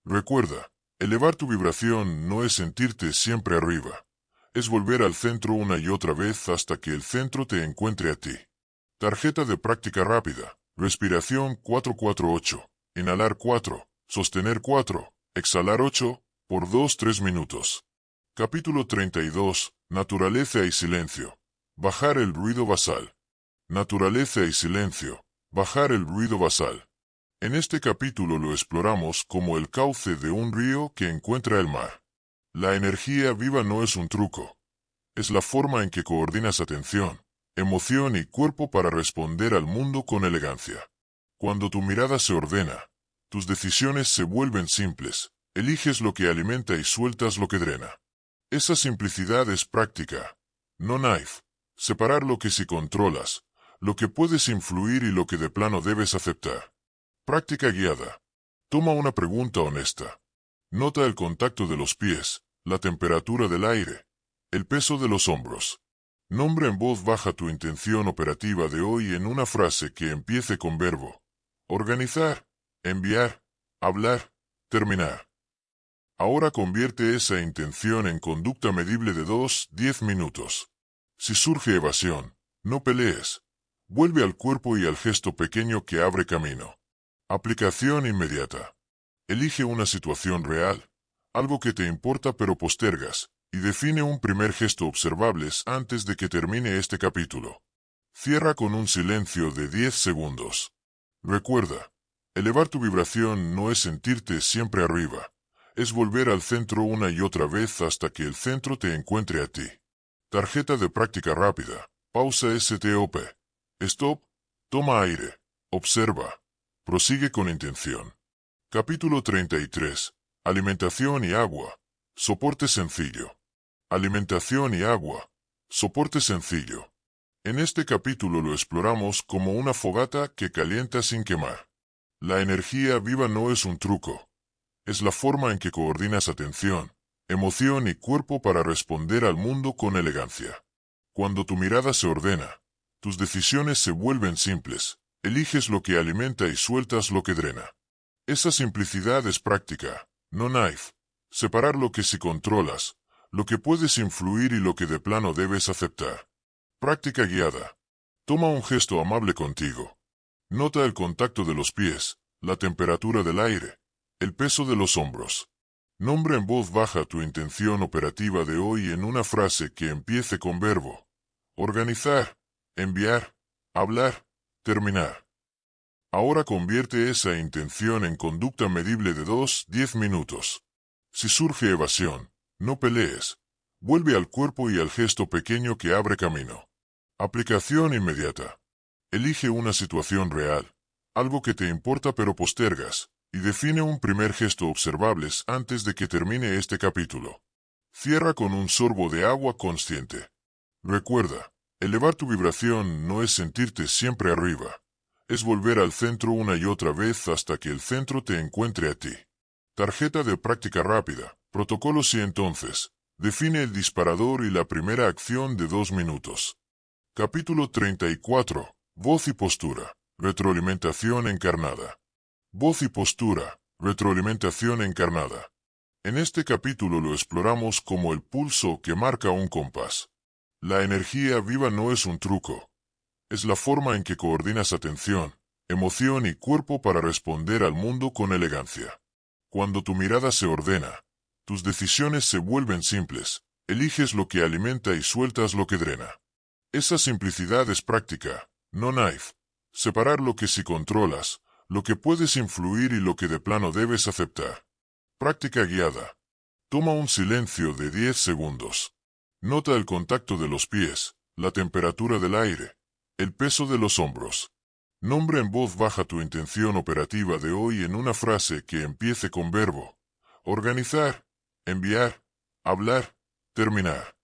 Recuerda, elevar tu vibración no es sentirte siempre arriba. Es volver al centro una y otra vez hasta que el centro te encuentre a ti. Tarjeta de práctica rápida. Respiración 4-4-8. Inhalar 4. Sostener 4. Exhalar 8. Por 2-3 minutos. Capítulo 32. Naturaleza y silencio. Bajar el ruido basal. Naturaleza y silencio. Bajar el ruido basal. En este capítulo lo exploramos como el cauce de un río que encuentra el mar. La energía viva no es un truco. Es la forma en que coordinas atención, emoción y cuerpo para responder al mundo con elegancia. Cuando tu mirada se ordena, tus decisiones se vuelven simples, eliges lo que alimenta y sueltas lo que drena. Esa simplicidad es práctica, no knife. Separar lo que sí controlas, lo que puedes influir y lo que de plano debes aceptar. Práctica guiada. Toma una pregunta honesta. Nota el contacto de los pies, la temperatura del aire, el peso de los hombros. Nombra en voz baja tu intención operativa de hoy en una frase que empiece con verbo. Organizar, enviar, hablar, terminar. Ahora convierte esa intención en conducta medible de 2-10 minutos. Si surge evasión, no pelees. Vuelve al cuerpo y al gesto pequeño que abre camino. Aplicación inmediata. Elige una situación real, algo que te importa pero postergas, y define un primer gesto observable antes de que termine este capítulo. Cierra con un silencio de 10 segundos. Recuerda, elevar tu vibración no es sentirte siempre arriba, es volver al centro una y otra vez hasta que el centro te encuentre a ti. Tarjeta de práctica rápida. Pausa STOP. Stop. Toma aire. Observa. Prosigue con intención. Capítulo 33. Alimentación y agua. Soporte sencillo. Alimentación y agua. Soporte sencillo. En este capítulo lo exploramos como una fogata que calienta sin quemar. La energía viva no es un truco. Es la forma en que coordinas atención, emoción y cuerpo para responder al mundo con elegancia. Cuando tu mirada se ordena, tus decisiones se vuelven simples, eliges lo que alimenta y sueltas lo que drena. Esa simplicidad es práctica, no knife. Separar lo que sí controlas, lo que puedes influir y lo que de plano debes aceptar. Práctica guiada. Toma un gesto amable contigo. Nota el contacto de los pies, la temperatura del aire, el peso de los hombros. Nombra en voz baja tu intención operativa de hoy en una frase que empiece con verbo. Organizar, enviar, hablar, terminar. Ahora convierte esa intención en conducta medible de 2-10 minutos. Si surge evasión, no pelees. Vuelve al cuerpo y al gesto pequeño que abre camino. Aplicación inmediata. Elige una situación real, algo que te importa pero postergas, y define un primer gesto observable antes de que termine este capítulo. Cierra con un sorbo de agua consciente. Recuerda, elevar tu vibración no es sentirte siempre arriba. Es volver al centro una y otra vez hasta que el centro te encuentre a ti. Tarjeta de práctica rápida. Protocolos y entonces. Define el disparador y la primera acción de 2 minutos. Capítulo 34. Voz y postura. Retroalimentación encarnada. Voz y postura. Retroalimentación encarnada. En este capítulo lo exploramos como el pulso que marca un compás. La energía viva no es un truco. Es la forma en que coordinas atención, emoción y cuerpo para responder al mundo con elegancia. Cuando tu mirada se ordena, tus decisiones se vuelven simples, eliges lo que alimenta y sueltas lo que drena. Esa simplicidad es práctica, no knife. Separar lo que sí controlas, lo que puedes influir y lo que de plano debes aceptar. Práctica guiada. Toma un silencio de 10 segundos. Nota el contacto de los pies, la temperatura del aire, el peso de los hombros. Nombra en voz baja tu intención operativa de hoy en una frase que empiece con verbo. Organizar, enviar, hablar, terminar.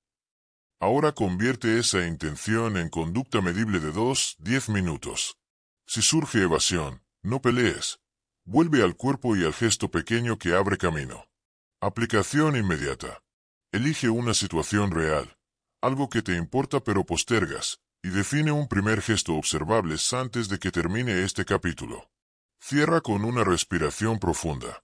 Ahora convierte esa intención en conducta medible de 2-10 minutos. Si surge evasión, no pelees. Vuelve al cuerpo y al gesto pequeño que abre camino. Aplicación inmediata. Elige una situación real, algo que te importa pero postergas, y define un primer gesto observable antes de que termine este capítulo. Cierra con una respiración profunda.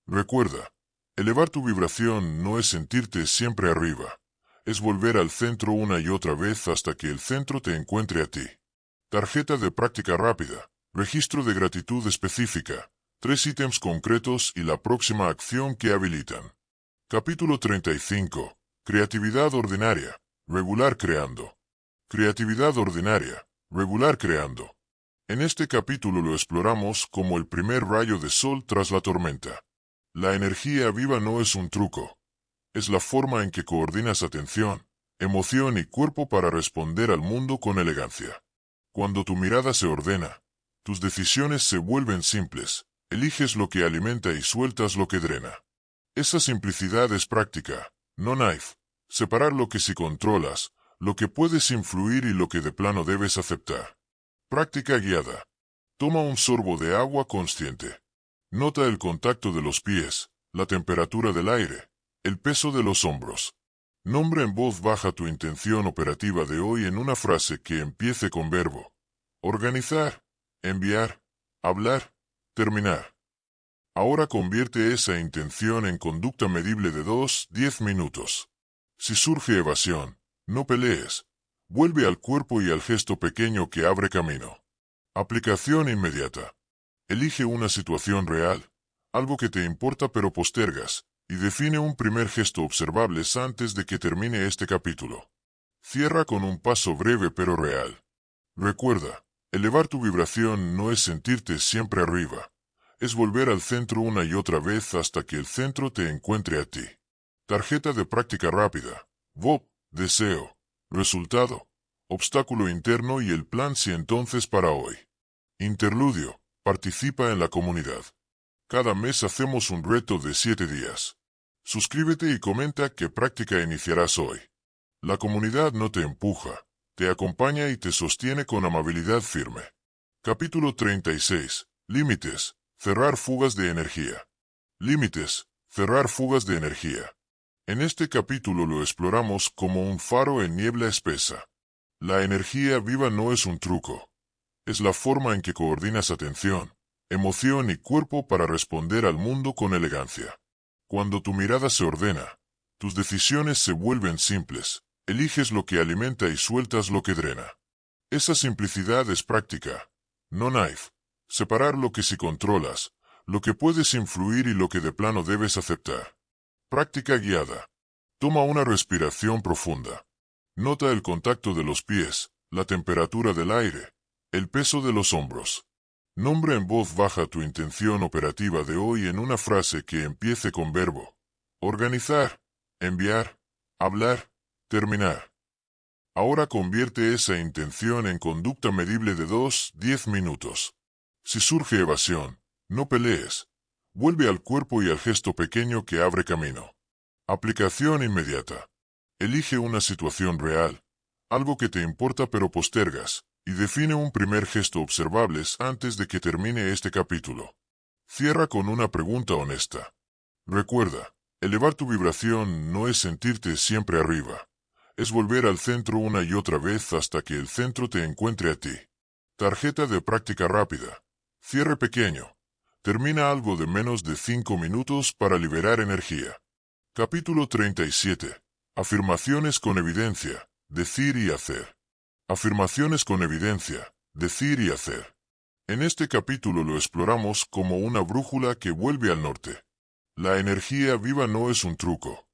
Recuerda, elevar tu vibración no es sentirte siempre arriba. Es volver al centro una y otra vez hasta que el centro te encuentre a ti. Tarjeta de práctica rápida. Registro de gratitud específica. 3 ítems concretos y la próxima acción que habilitan. Capítulo 35. Creatividad ordinaria. Regular creando. Creatividad ordinaria. Regular creando. En este capítulo lo exploramos como el primer rayo de sol tras la tormenta. La energía viva no es un truco. Es la forma en que coordinas atención, emoción y cuerpo para responder al mundo con elegancia. Cuando tu mirada se ordena, tus decisiones se vuelven simples, eliges lo que alimenta y sueltas lo que drena. Esa simplicidad es práctica, no knife. Separar lo que sí controlas, lo que puedes influir y lo que de plano debes aceptar. Práctica guiada. Toma un sorbo de agua consciente. Nota el contacto de los pies, la temperatura del aire, el peso de los hombros. Nombra en voz baja tu intención operativa de hoy en una frase que empiece con verbo. Organizar, enviar, hablar, terminar. Ahora convierte esa intención en conducta medible de 2-10 minutos. Si surge evasión, no pelees. Vuelve al cuerpo y al gesto pequeño que abre camino. Aplicación inmediata. Elige una situación real, algo que te importa pero postergas, y define un primer gesto observable antes de que termine este capítulo. Cierra con un paso breve pero real. Recuerda, elevar tu vibración no es sentirte siempre arriba, es volver al centro una y otra vez hasta que el centro te encuentre a ti. Tarjeta de práctica rápida. VOP, deseo, resultado, obstáculo interno y el plan si entonces para hoy. Interludio, participa en la comunidad. Cada mes hacemos un reto de 7 días. Suscríbete y comenta qué práctica iniciarás hoy. La comunidad no te empuja, te acompaña y te sostiene con amabilidad firme. Capítulo 36. Límites, cerrar fugas de energía. Límites, cerrar fugas de energía. En este capítulo lo exploramos como un faro en niebla espesa. La energía viva no es un truco. Es la forma en que coordinas atención, emoción y cuerpo para responder al mundo con elegancia. Cuando tu mirada se ordena, tus decisiones se vuelven simples, eliges lo que alimenta y sueltas lo que drena. Esa simplicidad es práctica, no knife. Separar lo que sí controlas, lo que puedes influir y lo que de plano debes aceptar. Práctica guiada. Toma una respiración profunda. Nota el contacto de los pies, la temperatura del aire, el peso de los hombros. Nombra en voz baja tu intención operativa de hoy en una frase que empiece con verbo. Organizar, enviar, hablar, terminar. Ahora convierte esa intención en conducta medible de 2-10 minutos. Si surge evasión, no pelees. Vuelve al cuerpo y al gesto pequeño que abre camino. Aplicación inmediata. Elige una situación real, algo que te importa pero postergas, y define un primer gesto observable antes de que termine este capítulo. Cierra con una pregunta honesta. Recuerda, elevar tu vibración no es sentirte siempre arriba. Es volver al centro una y otra vez hasta que el centro te encuentre a ti. Tarjeta de práctica rápida. Cierre pequeño. Termina algo de menos de 5 minutos para liberar energía. Capítulo 37. Afirmaciones con evidencia, decir y hacer. Afirmaciones con evidencia, decir y hacer. En este capítulo lo exploramos como una brújula que vuelve al norte. La energía viva no es un truco.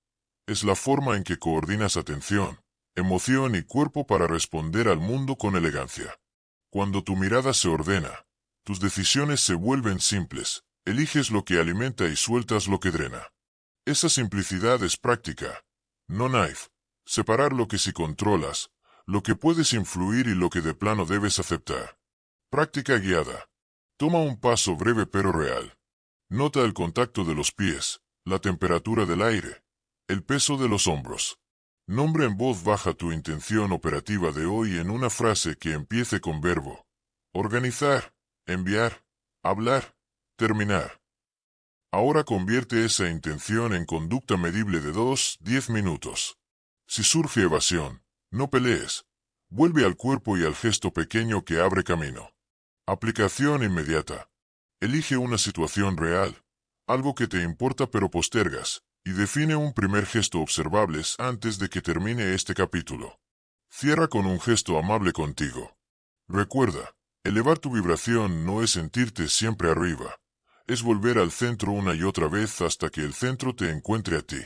Es la forma en que coordinas atención, emoción y cuerpo para responder al mundo con elegancia. Cuando tu mirada se ordena, tus decisiones se vuelven simples, eliges lo que alimenta y sueltas lo que drena. Esa simplicidad es práctica, no knife. Separar lo que sí controlas, lo que puedes influir y lo que de plano debes aceptar. Práctica guiada. Toma un paso breve pero real. Nota el contacto de los pies, la temperatura del aire, el peso de los hombros. Nombra en voz baja tu intención operativa de hoy en una frase que empiece con verbo. Organizar, enviar, hablar, terminar. Ahora convierte esa intención en conducta medible de 2-10 minutos. Si surge evasión, no pelees. Vuelve al cuerpo y al gesto pequeño que abre camino. Aplicación inmediata. Elige una situación real, algo que te importa pero postergas, y define un primer gesto observable antes de que termine este capítulo. Cierra con un gesto amable contigo. Recuerda, elevar tu vibración no es sentirte siempre arriba. Es volver al centro una y otra vez hasta que el centro te encuentre a ti.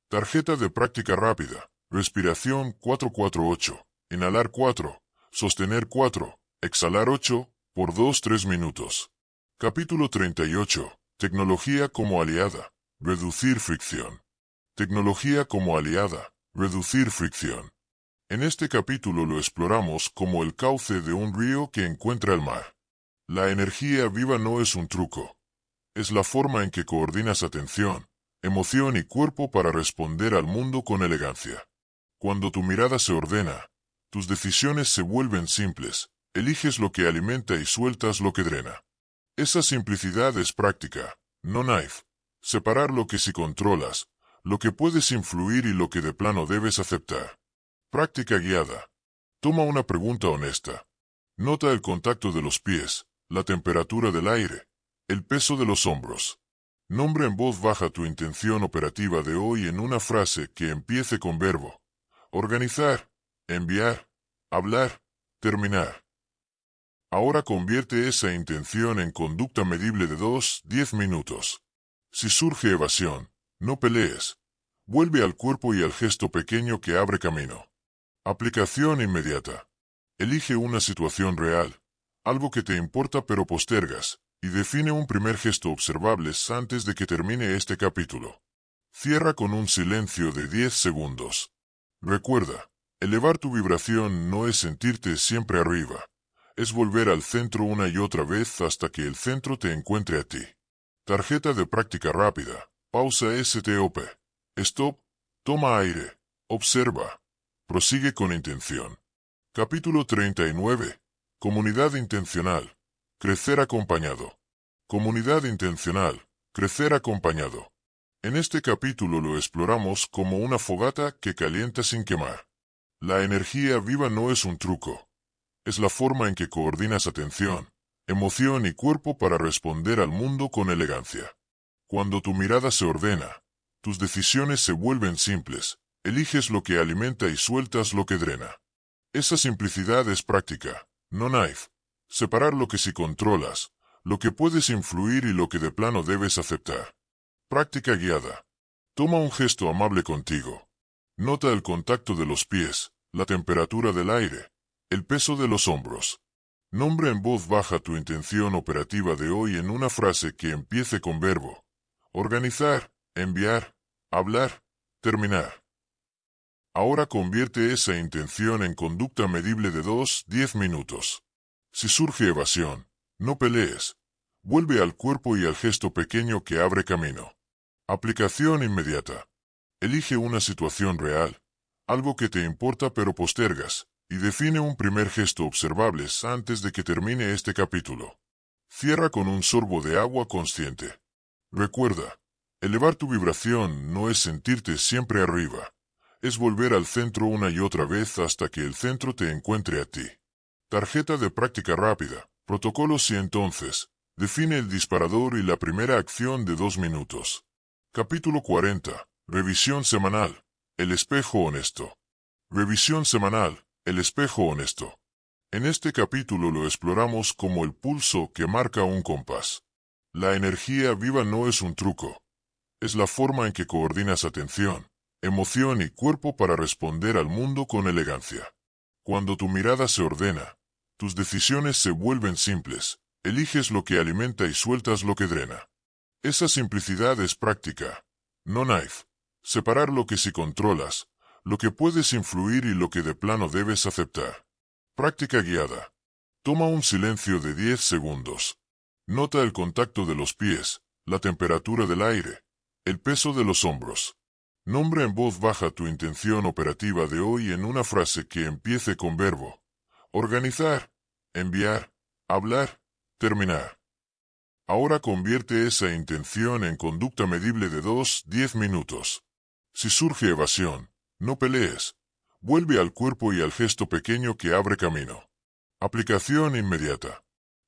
Tarjeta de práctica rápida. Respiración 448. Inhalar 4. Sostener 4. Exhalar 8. Por 2-3 minutos. Capítulo 38. Tecnología como aliada. Reducir fricción. Tecnología como aliada. Reducir fricción. En este capítulo lo exploramos como el cauce de un río que encuentra el mar. La energía viva no es un truco. Es la forma en que coordinas atención, emoción y cuerpo para responder al mundo con elegancia. Cuando tu mirada se ordena, tus decisiones se vuelven simples, eliges lo que alimenta y sueltas lo que drena. Esa simplicidad es práctica, no knife. Separar lo que sí controlas, lo que puedes influir y lo que de plano debes aceptar. Práctica guiada. Toma una pregunta honesta. Nota el contacto de los pies, la temperatura del aire, el peso de los hombros. Nombra en voz baja tu intención operativa de hoy en una frase que empiece con verbo. Organizar, enviar, hablar, terminar. Ahora convierte esa intención en conducta medible de 2-10 minutos. Si surge evasión, no pelees. Vuelve al cuerpo y al gesto pequeño que abre camino. Aplicación inmediata. Elige una situación real, algo que te importa pero postergas, y define un primer gesto observable antes de que termine este capítulo. Cierra con un silencio de 10 segundos. Recuerda, elevar tu vibración no es sentirte siempre arriba, es volver al centro una y otra vez hasta que el centro te encuentre a ti. Tarjeta de práctica rápida. Pausa STOP. Stop. Toma aire. Observa. Prosigue con intención. Capítulo 39. Comunidad intencional. Crecer acompañado. Comunidad intencional. Crecer acompañado. En este capítulo lo exploramos como una fogata que calienta sin quemar. La energía viva no es un truco. Es la forma en que coordinas atención, emoción y cuerpo para responder al mundo con elegancia. Cuando tu mirada se ordena, tus decisiones se vuelven simples, eliges lo que alimenta y sueltas lo que drena. Esa simplicidad es práctica, no knife. Separar lo que sí controlas, lo que puedes influir y lo que de plano debes aceptar. Práctica guiada. Toma un gesto amable contigo. Nota el contacto de los pies, la temperatura del aire, el peso de los hombros. Nombra en voz baja tu intención operativa de hoy en una frase que empiece con verbo. Organizar, enviar, hablar, terminar. Ahora convierte esa intención en conducta medible de 2-10 minutos. Si surge evasión, no pelees. Vuelve al cuerpo y al gesto pequeño que abre camino. Aplicación inmediata. Elige una situación real, algo que te importa pero postergas, y define un primer gesto observable antes de que termine este capítulo. Cierra con un sorbo de agua consciente. Recuerda, elevar tu vibración no es sentirte siempre arriba, es volver al centro una y otra vez hasta que el centro te encuentre a ti. Tarjeta de práctica rápida. Protocolos y entonces, define el disparador y la primera acción de 2 minutos. Capítulo 40. Revisión semanal. El espejo honesto. Revisión semanal. El espejo honesto. En este capítulo lo exploramos como el pulso que marca un compás. La energía viva no es un truco. Es la forma en que coordinas atención, emoción y cuerpo para responder al mundo con elegancia. Cuando tu mirada se ordena, tus decisiones se vuelven simples, eliges lo que alimenta y sueltas lo que drena. Esa simplicidad es práctica, no knife. Separar lo que sí controlas, lo que puedes influir y lo que de plano debes aceptar. Práctica guiada. Toma un silencio de 10 segundos. Nota el contacto de los pies, la temperatura del aire, el peso de los hombros. Nombra en voz baja tu intención operativa de hoy en una frase que empiece con verbo. Organizar, enviar, hablar, terminar. Ahora convierte esa intención en conducta medible de 2-10 minutos. Si surge evasión, no pelees. Vuelve al cuerpo y al gesto pequeño que abre camino. Aplicación inmediata.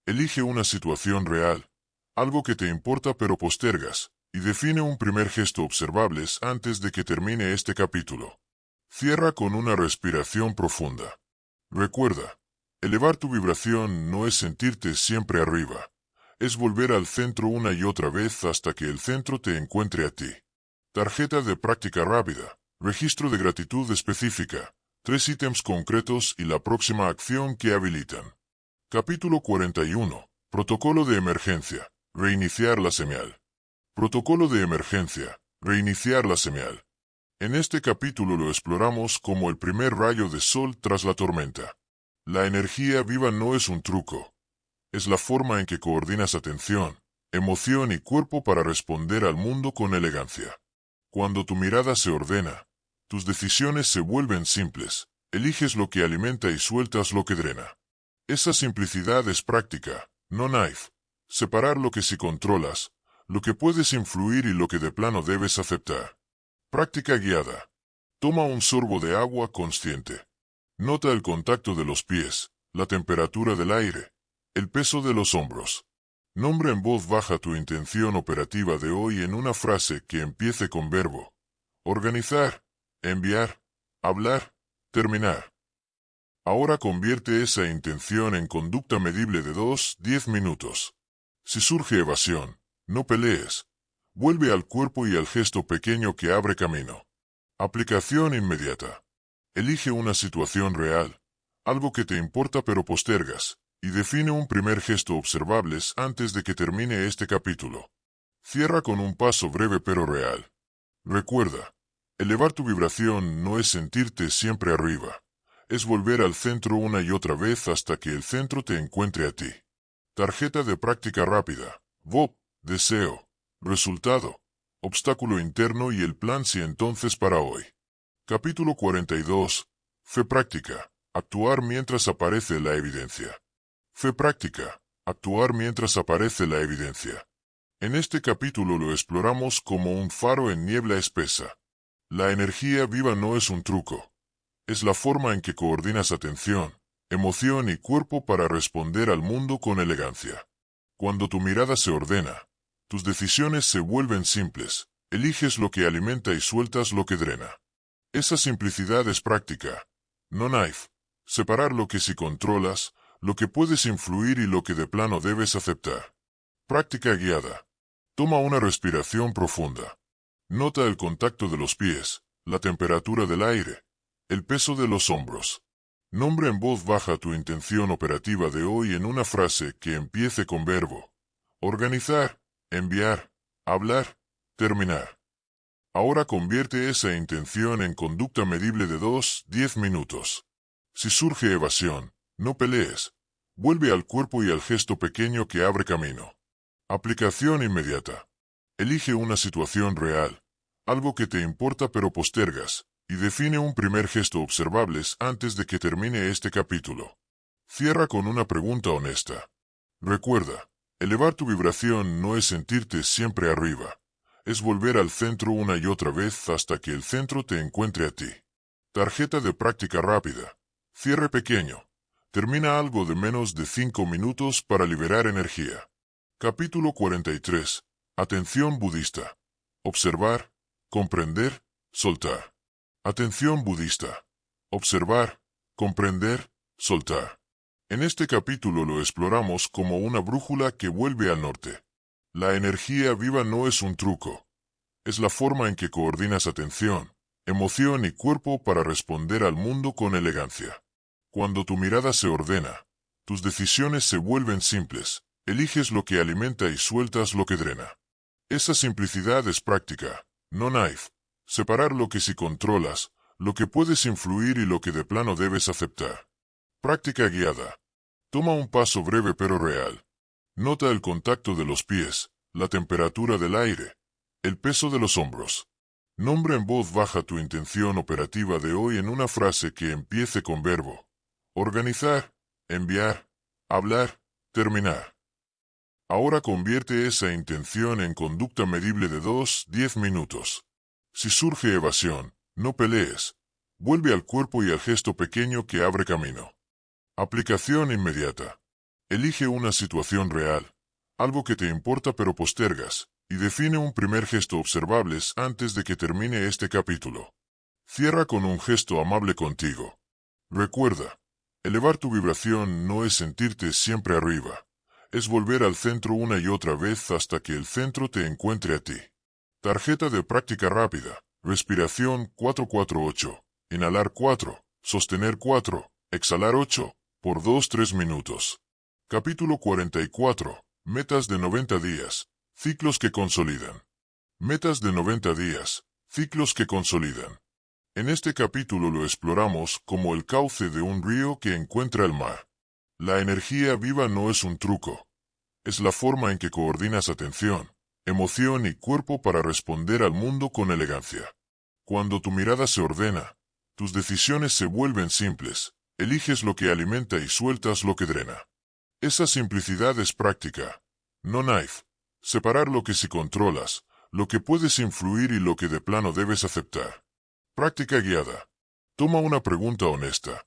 Elige una situación real, algo que te importa pero postergas, y define un primer gesto observable antes de que termine este capítulo. Cierra con una respiración profunda. Recuerda, elevar tu vibración no es sentirte siempre arriba, es volver al centro una y otra vez hasta que el centro te encuentre a ti. Tarjeta de práctica rápida. Registro de gratitud específica, 3 ítems concretos y la próxima acción que habilitan. Capítulo 41. Protocolo de emergencia. Reiniciar la señal. Protocolo de emergencia. Reiniciar la señal. En este capítulo lo exploramos como el primer rayo de sol tras la tormenta. La energía viva no es un truco. Es la forma en que coordinas atención, emoción y cuerpo para responder al mundo con elegancia. Cuando tu mirada se ordena, tus decisiones se vuelven simples, eliges lo que alimenta y sueltas lo que drena. Esa simplicidad es práctica, no knife. Separar lo que sí controlas, lo que puedes influir y lo que de plano debes aceptar. Práctica guiada. Toma un sorbo de agua consciente. Nota el contacto de los pies, la temperatura del aire, el peso de los hombros. Nombra en voz baja tu intención operativa de hoy en una frase que empiece con verbo. Organizar, enviar, hablar, terminar. Ahora convierte esa intención en conducta medible de 2-10 minutos. Si surge evasión, no pelees. Vuelve al cuerpo y al gesto pequeño que abre camino. Aplicación inmediata. Elige una situación real, algo que te importa pero postergas, y define un primer gesto observables antes de que termine este capítulo. Cierra con un paso breve pero real. Recuerda, elevar tu vibración no es sentirte siempre arriba, es volver al centro una y otra vez hasta que el centro te encuentre a ti. Tarjeta de práctica rápida. VOP, deseo, resultado, obstáculo interno y el plan si entonces para hoy. Capítulo 42. Fe práctica. Actuar mientras aparece la evidencia. Fe práctica. Actuar mientras aparece la evidencia. En este capítulo lo exploramos como un faro en niebla espesa. La energía viva no es un truco. Es la forma en que coordinas atención, emoción y cuerpo para responder al mundo con elegancia. Cuando tu mirada se ordena, tus decisiones se vuelven simples, eliges lo que alimenta y sueltas lo que drena. Esa simplicidad es práctica, no knife. Separar lo que sí controlas, lo que puedes influir y lo que de plano debes aceptar. Práctica guiada. Toma una respiración profunda. Nota el contacto de los pies, la temperatura del aire, el peso de los hombros. Nombra en voz baja tu intención operativa de hoy en una frase que empiece con verbo. Organizar, enviar, hablar, terminar. Ahora convierte esa intención en conducta medible de 2-10 minutos. Si surge evasión, no pelees. Vuelve al cuerpo y al gesto pequeño que abre camino. Aplicación inmediata. Elige una situación real, algo que te importa pero postergas, y define un primer gesto observables antes de que termine este capítulo. Cierra con una pregunta honesta. Recuerda, elevar tu vibración no es sentirte siempre arriba, es volver al centro una y otra vez hasta que el centro te encuentre a ti. Tarjeta de práctica rápida. Cierre pequeño. Termina algo de menos de 5 minutos para liberar energía. Capítulo 43. Atención budista. Observar, comprender, soltar. Atención budista. Observar, comprender, soltar. En este capítulo lo exploramos como una brújula que vuelve al norte. La energía viva no es un truco. Es la forma en que coordinas atención, emoción y cuerpo para responder al mundo con elegancia. Cuando tu mirada se ordena, tus decisiones se vuelven simples, eliges lo que alimenta y sueltas lo que drena. Esa simplicidad es práctica, no knife. Separar lo que sí controlas, lo que puedes influir y lo que de plano debes aceptar. Práctica guiada. Toma un paso breve pero real. Nota el contacto de los pies, la temperatura del aire, el peso de los hombros. Nombra en voz baja tu intención operativa de hoy en una frase que empiece con verbo. Organizar, enviar, hablar, terminar. Ahora convierte esa intención en conducta medible de 2-10 minutos. Si surge evasión, no pelees. Vuelve al cuerpo y al gesto pequeño que abre camino. Aplicación inmediata. Elige una situación real, algo que te importa pero postergas, y define un primer gesto observables antes de que termine este capítulo. Cierra con un gesto amable contigo. Recuerda, elevar tu vibración no es sentirte siempre arriba, es volver al centro una y otra vez hasta que el centro te encuentre a ti. Tarjeta de práctica rápida. Respiración 448. Inhalar 4. Sostener 4. Exhalar 8. Por 2-3 minutos. Capítulo 44. Metas de 90 días. Ciclos que consolidan. Metas de 90 días. Ciclos que consolidan. En este capítulo lo exploramos como el cauce de un río que encuentra el mar. La energía viva no es un truco. Es la forma en que coordinas atención, emoción y cuerpo para responder al mundo con elegancia. Cuando tu mirada se ordena, tus decisiones se vuelven simples, eliges lo que alimenta y sueltas lo que drena. Esa simplicidad es práctica, no knife. Separar lo que sí controlas, lo que puedes influir y lo que de plano debes aceptar. Práctica guiada. Toma una pregunta honesta.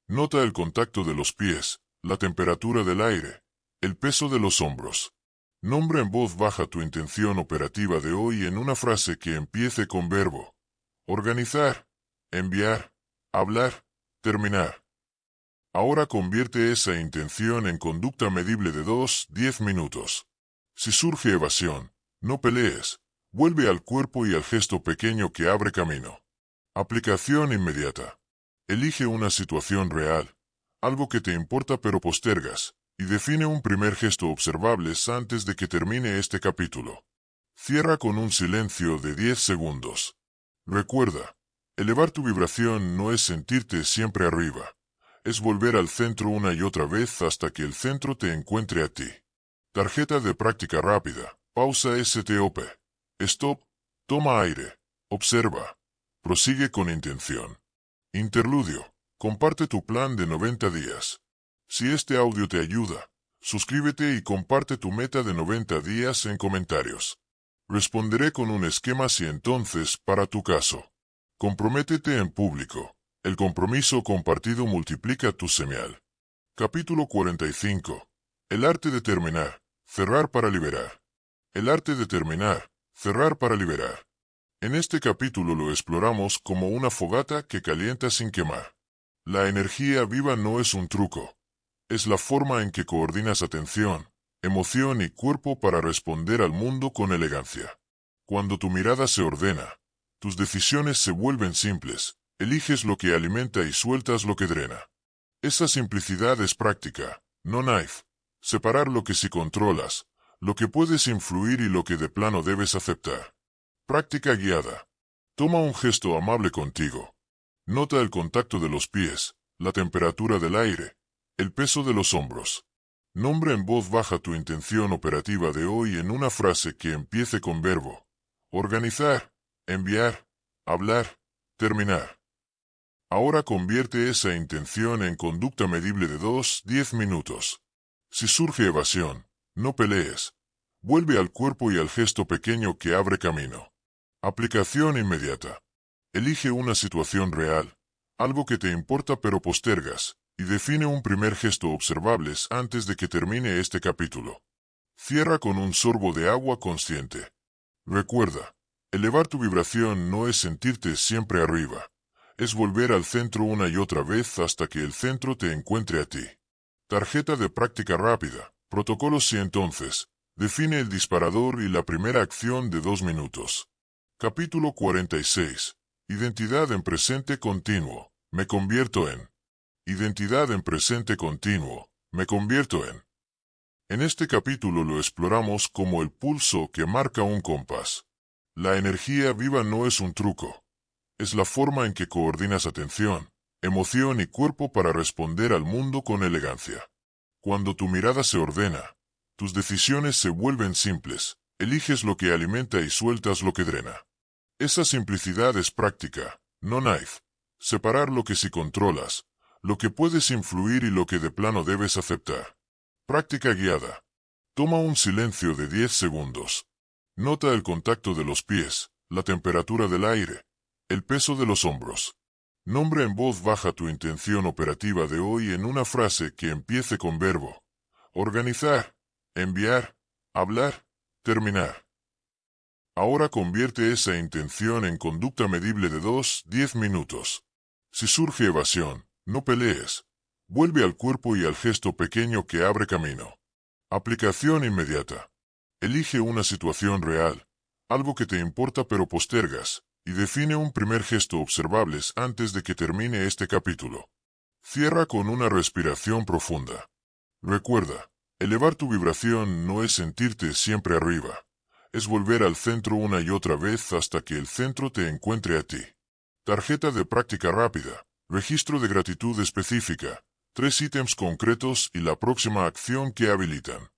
Nota el contacto de los pies, la temperatura del aire, el peso de los hombros. Nombra en voz baja tu intención operativa de hoy en una frase que empiece con verbo. Organizar, enviar, hablar, terminar. Ahora convierte esa intención en conducta medible de 2-10 minutos. Si surge evasión, no pelees. Vuelve al cuerpo y al gesto pequeño que abre camino. Aplicación inmediata. Elige una situación real, algo que te importa pero postergas, y define un primer gesto observable antes de que termine este capítulo. Cierra con un silencio de 10 segundos. Recuerda, elevar tu vibración no es sentirte siempre arriba, es volver al centro una y otra vez hasta que el centro te encuentre a ti. Tarjeta de práctica rápida. Pausa STOP. Stop. Toma aire. Observa. Prosigue con intención. Interludio. Comparte tu plan de 90 días. Si este audio te ayuda, suscríbete y comparte tu meta de 90 días en comentarios. Responderé con un esquema si entonces para tu caso. Comprométete en público. El compromiso compartido multiplica tu señal. Capítulo 45. El arte de terminar. Cerrar para liberar. El arte de terminar. Cerrar para liberar. En este capítulo lo exploramos como una fogata que calienta sin quemar. La energía viva no es un truco. Es la forma en que coordinas atención, emoción y cuerpo para responder al mundo con elegancia. Cuando tu mirada se ordena, tus decisiones se vuelven simples, eliges lo que alimenta y sueltas lo que drena. Esa simplicidad es práctica, no knife. Separar lo que sí controlas, lo que puedes influir y lo que de plano debes aceptar. Práctica guiada. Toma un gesto amable contigo. Nota el contacto de los pies, la temperatura del aire, el peso de los hombros. Nombra en voz baja tu intención operativa de hoy en una frase que empiece con verbo. Organizar, enviar, hablar, terminar. Ahora convierte esa intención en conducta medible de 2-10 minutos. Si surge evasión, no pelees. Vuelve al cuerpo y al gesto pequeño que abre camino. Aplicación inmediata. Elige una situación real, algo que te importa pero postergas, y define un primer gesto observable antes de que termine este capítulo. Cierra con un sorbo de agua consciente. Recuerda, elevar tu vibración no es sentirte siempre arriba, es volver al centro una y otra vez hasta que el centro te encuentre a ti. Tarjeta de práctica rápida. Protocolos y entonces, define el disparador y la primera acción de 2 minutos. Capítulo 46. Identidad en presente continuo. Me convierto en. Identidad en presente continuo. Me convierto en. En este capítulo lo exploramos como el pulso que marca un compás. La energía viva no es un truco. Es la forma en que coordinas atención, emoción y cuerpo para responder al mundo con elegancia. Cuando tu mirada se ordena, tus decisiones se vuelven simples, eliges lo que alimenta y sueltas lo que drena. Esa simplicidad es práctica, no knife. Separar lo que sí controlas, lo que puedes influir y lo que de plano debes aceptar. Práctica guiada. Toma un silencio de 10 segundos. Nota el contacto de los pies, la temperatura del aire, el peso de los hombros. Nombra en voz baja tu intención operativa de hoy en una frase que empiece con verbo. Organizar, enviar, hablar, terminar. Ahora convierte esa intención en conducta medible de 2-10 minutos. Si surge evasión, no pelees. Vuelve al cuerpo y al gesto pequeño que abre camino. Aplicación inmediata. Elige una situación real, algo que te importa pero postergas, y define un primer gesto observable antes de que termine este capítulo. Cierra con una respiración profunda. Recuerda, elevar tu vibración no es sentirte siempre arriba, es volver al centro una y otra vez hasta que el centro te encuentre a ti. Tarjeta de práctica rápida, registro de gratitud específica, 3 ítems concretos y la próxima acción que habilitan.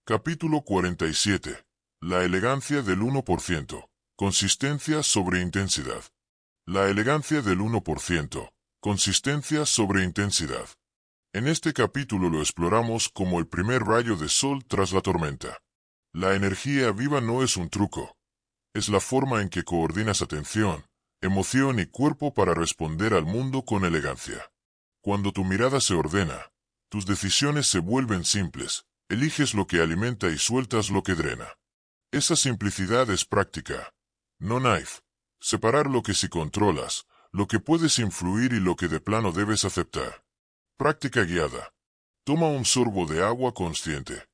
Capítulo 47. La elegancia del 1%. Consistencia sobre intensidad. La elegancia del 1%. Consistencia sobre intensidad. En este capítulo lo exploramos como el primer rayo de sol tras la tormenta. La energía viva no es un truco. Es la forma en que coordinas atención, emoción y cuerpo para responder al mundo con elegancia. Cuando tu mirada se ordena, tus decisiones se vuelven simples, eliges lo que alimenta y sueltas lo que drena. Esa simplicidad es práctica, no knife. Separar lo que sí controlas, lo que puedes influir y lo que de plano debes aceptar. Práctica guiada. Toma un sorbo de agua consciente.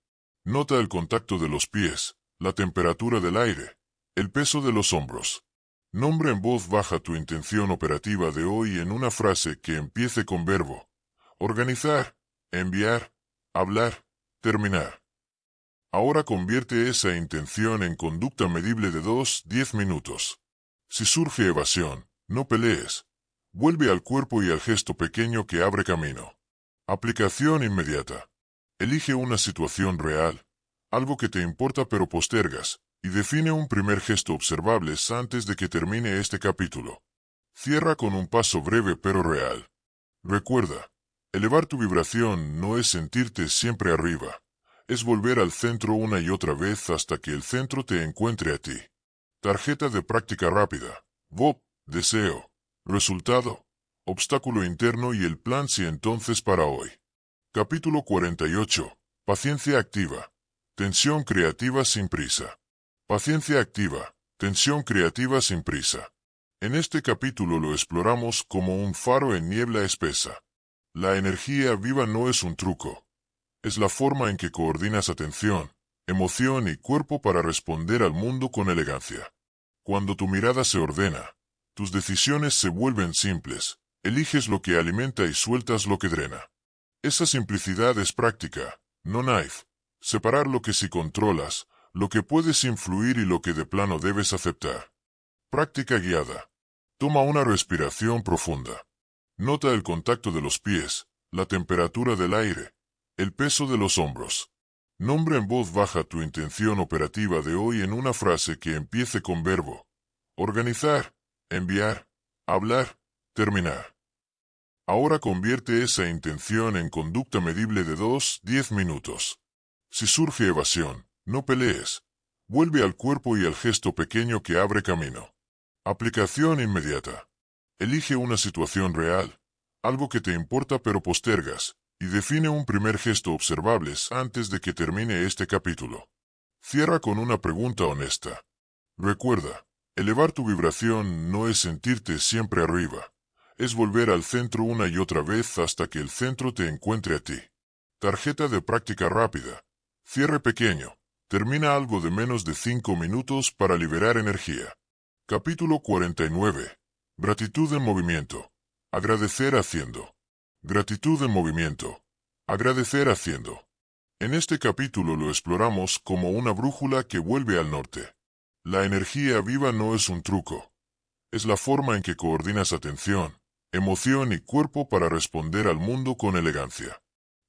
Nota el contacto de los pies, la temperatura del aire, El peso de los hombros. Nombra en voz baja tu intención operativa de hoy en una frase que empiece con verbo. Organizar, enviar, hablar, terminar. Ahora convierte esa intención en conducta medible de 2-10 minutos. Si surge evasión, no pelees. Vuelve al cuerpo y al gesto pequeño que abre camino. Aplicación inmediata. Elige una situación real, algo que te importa pero postergas, y define un primer gesto observable antes de que termine este capítulo. Cierra con un paso breve pero real. Recuerda, elevar tu vibración no es sentirte siempre arriba, es volver al centro una y otra vez hasta que el centro te encuentre a ti. Tarjeta de práctica rápida. Bob, deseo. Resultado. Obstáculo interno y el plan si entonces para hoy. Capítulo 48. Paciencia activa. Tensión creativa sin prisa. Paciencia activa. Tensión creativa sin prisa. En este capítulo lo exploramos como un faro en niebla espesa. La energía viva no es un truco. Es la forma en que coordinas atención, emoción y cuerpo para responder al mundo con elegancia. Cuando tu mirada se ordena, tus decisiones se vuelven simples, eliges lo que alimenta y sueltas lo que drena. Esa simplicidad es práctica, no naif. Separar lo que sí controlas, lo que puedes influir y lo que de plano debes aceptar. Práctica guiada. Toma una respiración profunda. Nota el contacto de los pies, la temperatura del aire, el peso de los hombros. Nombra en voz baja tu intención operativa de hoy en una frase que empiece con verbo. Organizar, enviar, hablar, terminar. Ahora convierte esa intención en conducta medible de 2-10 minutos. Si surge evasión, no pelees. Vuelve al cuerpo y al gesto pequeño que abre camino. Aplicación inmediata. Elige una situación real, algo que te importa pero postergas, y define un primer gesto observable antes de que termine este capítulo. Cierra con una pregunta honesta. Recuerda, elevar tu vibración no es sentirte siempre arriba. Es volver al centro una y otra vez hasta que el centro te encuentre a ti. Tarjeta de práctica rápida. Cierre pequeño. Termina algo de menos de 5 minutos para liberar energía. Capítulo 49. Gratitud en movimiento. Agradecer haciendo. Gratitud en movimiento. Agradecer haciendo. En este capítulo lo exploramos como una brújula que vuelve al norte. La energía viva no es un truco. Es la forma en que coordinas atención, emoción y cuerpo para responder al mundo con elegancia.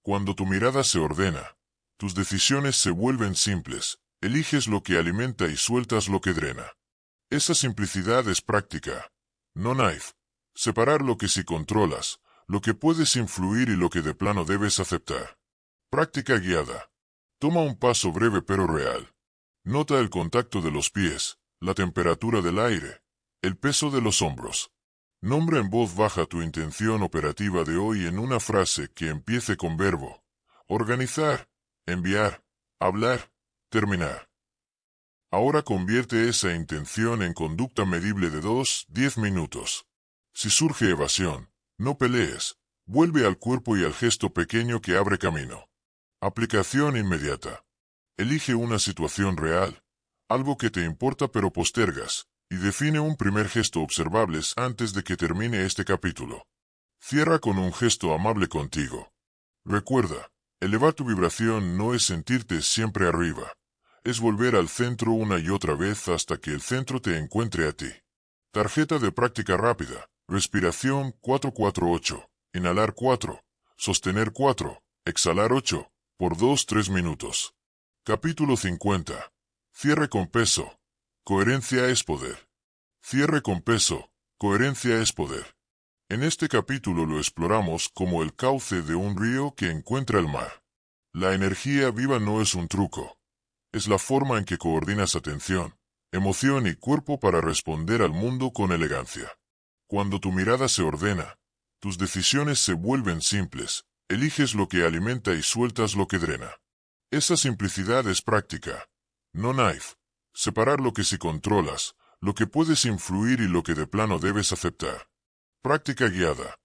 Cuando tu mirada se ordena, tus decisiones se vuelven simples, eliges lo que alimenta y sueltas lo que drena. Esa simplicidad es práctica, no naif. Separar lo que sí controlas, lo que puedes influir y lo que de plano debes aceptar. Práctica guiada. Toma un paso breve pero real. Nota el contacto de los pies, la temperatura del aire, el peso de los hombros. Nombra en voz baja tu intención operativa de hoy en una frase que empiece con verbo. Organizar, enviar, hablar, terminar. Ahora convierte esa intención en conducta medible de 2-10 minutos. Si surge evasión, no pelees. Vuelve al cuerpo y al gesto pequeño que abre camino. Aplicación inmediata. Elige una situación real, algo que te importa pero postergas, y define un primer gesto observable antes de que termine este capítulo. Cierra con un gesto amable contigo. Recuerda, elevar tu vibración no es sentirte siempre arriba. Es volver al centro una y otra vez hasta que el centro te encuentre a ti. Tarjeta de práctica rápida. Respiración 4-4-8. Inhalar 4. Sostener 4. Exhalar 8. Por 2-3 minutos. Capítulo 50. Cierre con peso. Coherencia es poder. Cierre con peso. Coherencia es poder. En este capítulo lo exploramos como el cauce de un río que encuentra el mar. La energía viva no es un truco. Es la forma en que coordinas atención, emoción y cuerpo para responder al mundo con elegancia. Cuando tu mirada se ordena, tus decisiones se vuelven simples, eliges lo que alimenta y sueltas lo que drena. Esa simplicidad es práctica, no naif. Separar lo que sí controlas, lo que puedes influir y lo que de plano debes aceptar. Práctica guiada.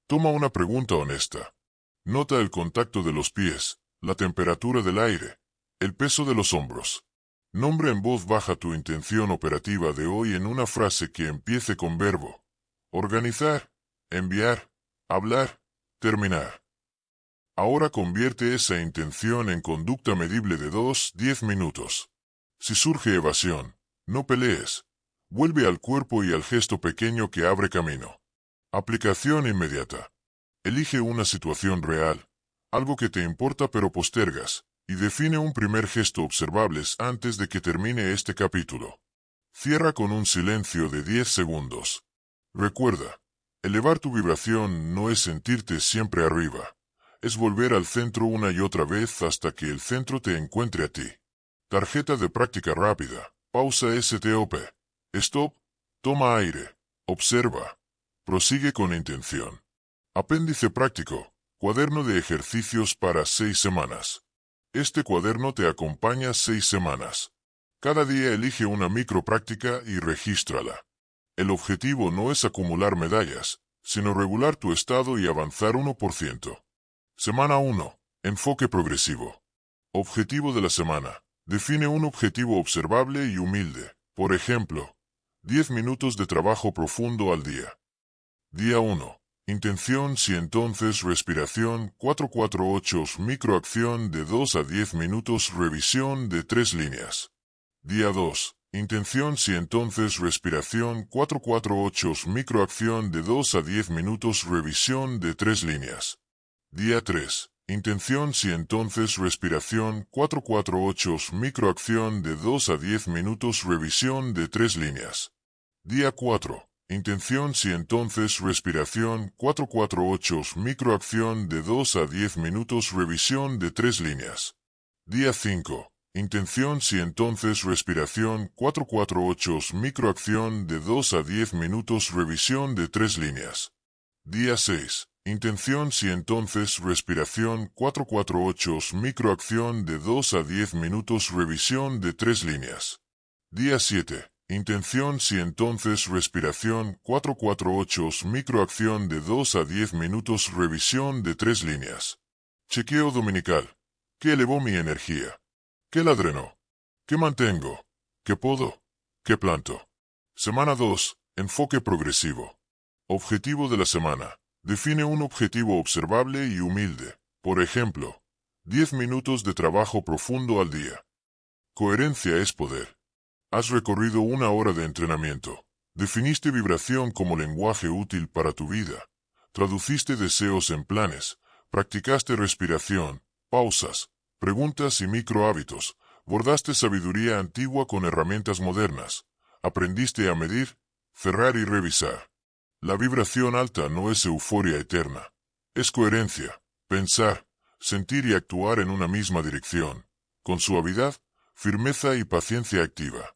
Toma una pregunta honesta. Nota el contacto de los pies, la temperatura del aire, el peso de los hombros. Nombra en voz baja tu intención operativa de hoy en una frase que empiece con verbo. Organizar, enviar, hablar, terminar. Ahora convierte esa intención en conducta medible de 2-10 minutos. Si surge evasión, no pelees. Vuelve al cuerpo y al gesto pequeño que abre camino. Aplicación inmediata. Elige una situación real, algo que te importa pero postergas, y define un primer gesto observable antes de que termine este capítulo. Cierra con un silencio de 10 segundos. Recuerda, elevar tu vibración no es sentirte siempre arriba. Es volver al centro una y otra vez hasta que el centro te encuentre a ti. Tarjeta de práctica rápida. Pausa STOP. Stop. Toma aire. Observa. Prosigue con intención. Apéndice práctico. Cuaderno de ejercicios para 6 semanas. Este cuaderno te acompaña 6 semanas. Cada día elige una micropráctica y regístrala. El objetivo no es acumular medallas, sino regular tu estado y avanzar 1%. Semana 1. Enfoque progresivo. Objetivo de la semana. Define un objetivo observable y humilde. Por ejemplo, 10 minutos de trabajo profundo al día. Día 1. Intención si entonces respiración 448 microacción de 2 a 10 minutos revisión de 3 líneas. Día 2. Intención si entonces respiración 448 microacción de 2 a 10 minutos revisión de 3 líneas. Día 3. Intención si entonces respiración 448 microacción de 2 a 10 minutos revisión de 3 líneas. Día 4. Intención si entonces respiración 448 microacción de 2 a 10 minutos revisión de 3 líneas. Día 5. Intención si entonces respiración 448 microacción de 2 a 10 minutos revisión de 3 líneas. Día 6. Intención si entonces respiración 448 microacción de 2 a 10 minutos revisión de 3 líneas. Día 7. Intención si entonces respiración 448 microacción de 2 a 10 minutos revisión de 3 líneas. Chequeo dominical. ¿Qué elevó mi energía? ¿Qué la drenó? ¿Qué mantengo? ¿Qué podo? ¿Qué planto? Semana 2. Enfoque progresivo. Objetivo de la semana. Define un objetivo observable y humilde. Por ejemplo, 10 minutos de trabajo profundo al día. Coherencia es poder. Has recorrido 1 hora de entrenamiento. Definiste vibración como lenguaje útil para tu vida. Traduciste deseos en planes. Practicaste respiración, pausas, preguntas y microhábitos. Bordaste sabiduría antigua con herramientas modernas. Aprendiste a medir, cerrar y revisar. La vibración alta no es euforia eterna. Es coherencia, pensar, sentir y actuar en una misma dirección, con suavidad, firmeza y paciencia activa.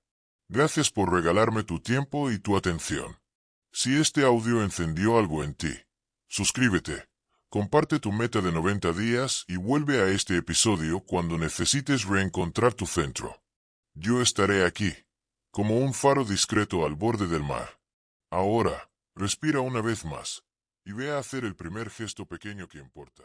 Gracias por regalarme tu tiempo y tu atención. Si este audio encendió algo en ti, suscríbete, comparte tu meta de 90 días y vuelve a este episodio cuando necesites reencontrar tu centro. Yo estaré aquí, como un faro discreto al borde del mar. Ahora, respira una vez más, y ve a hacer el primer gesto pequeño que importa.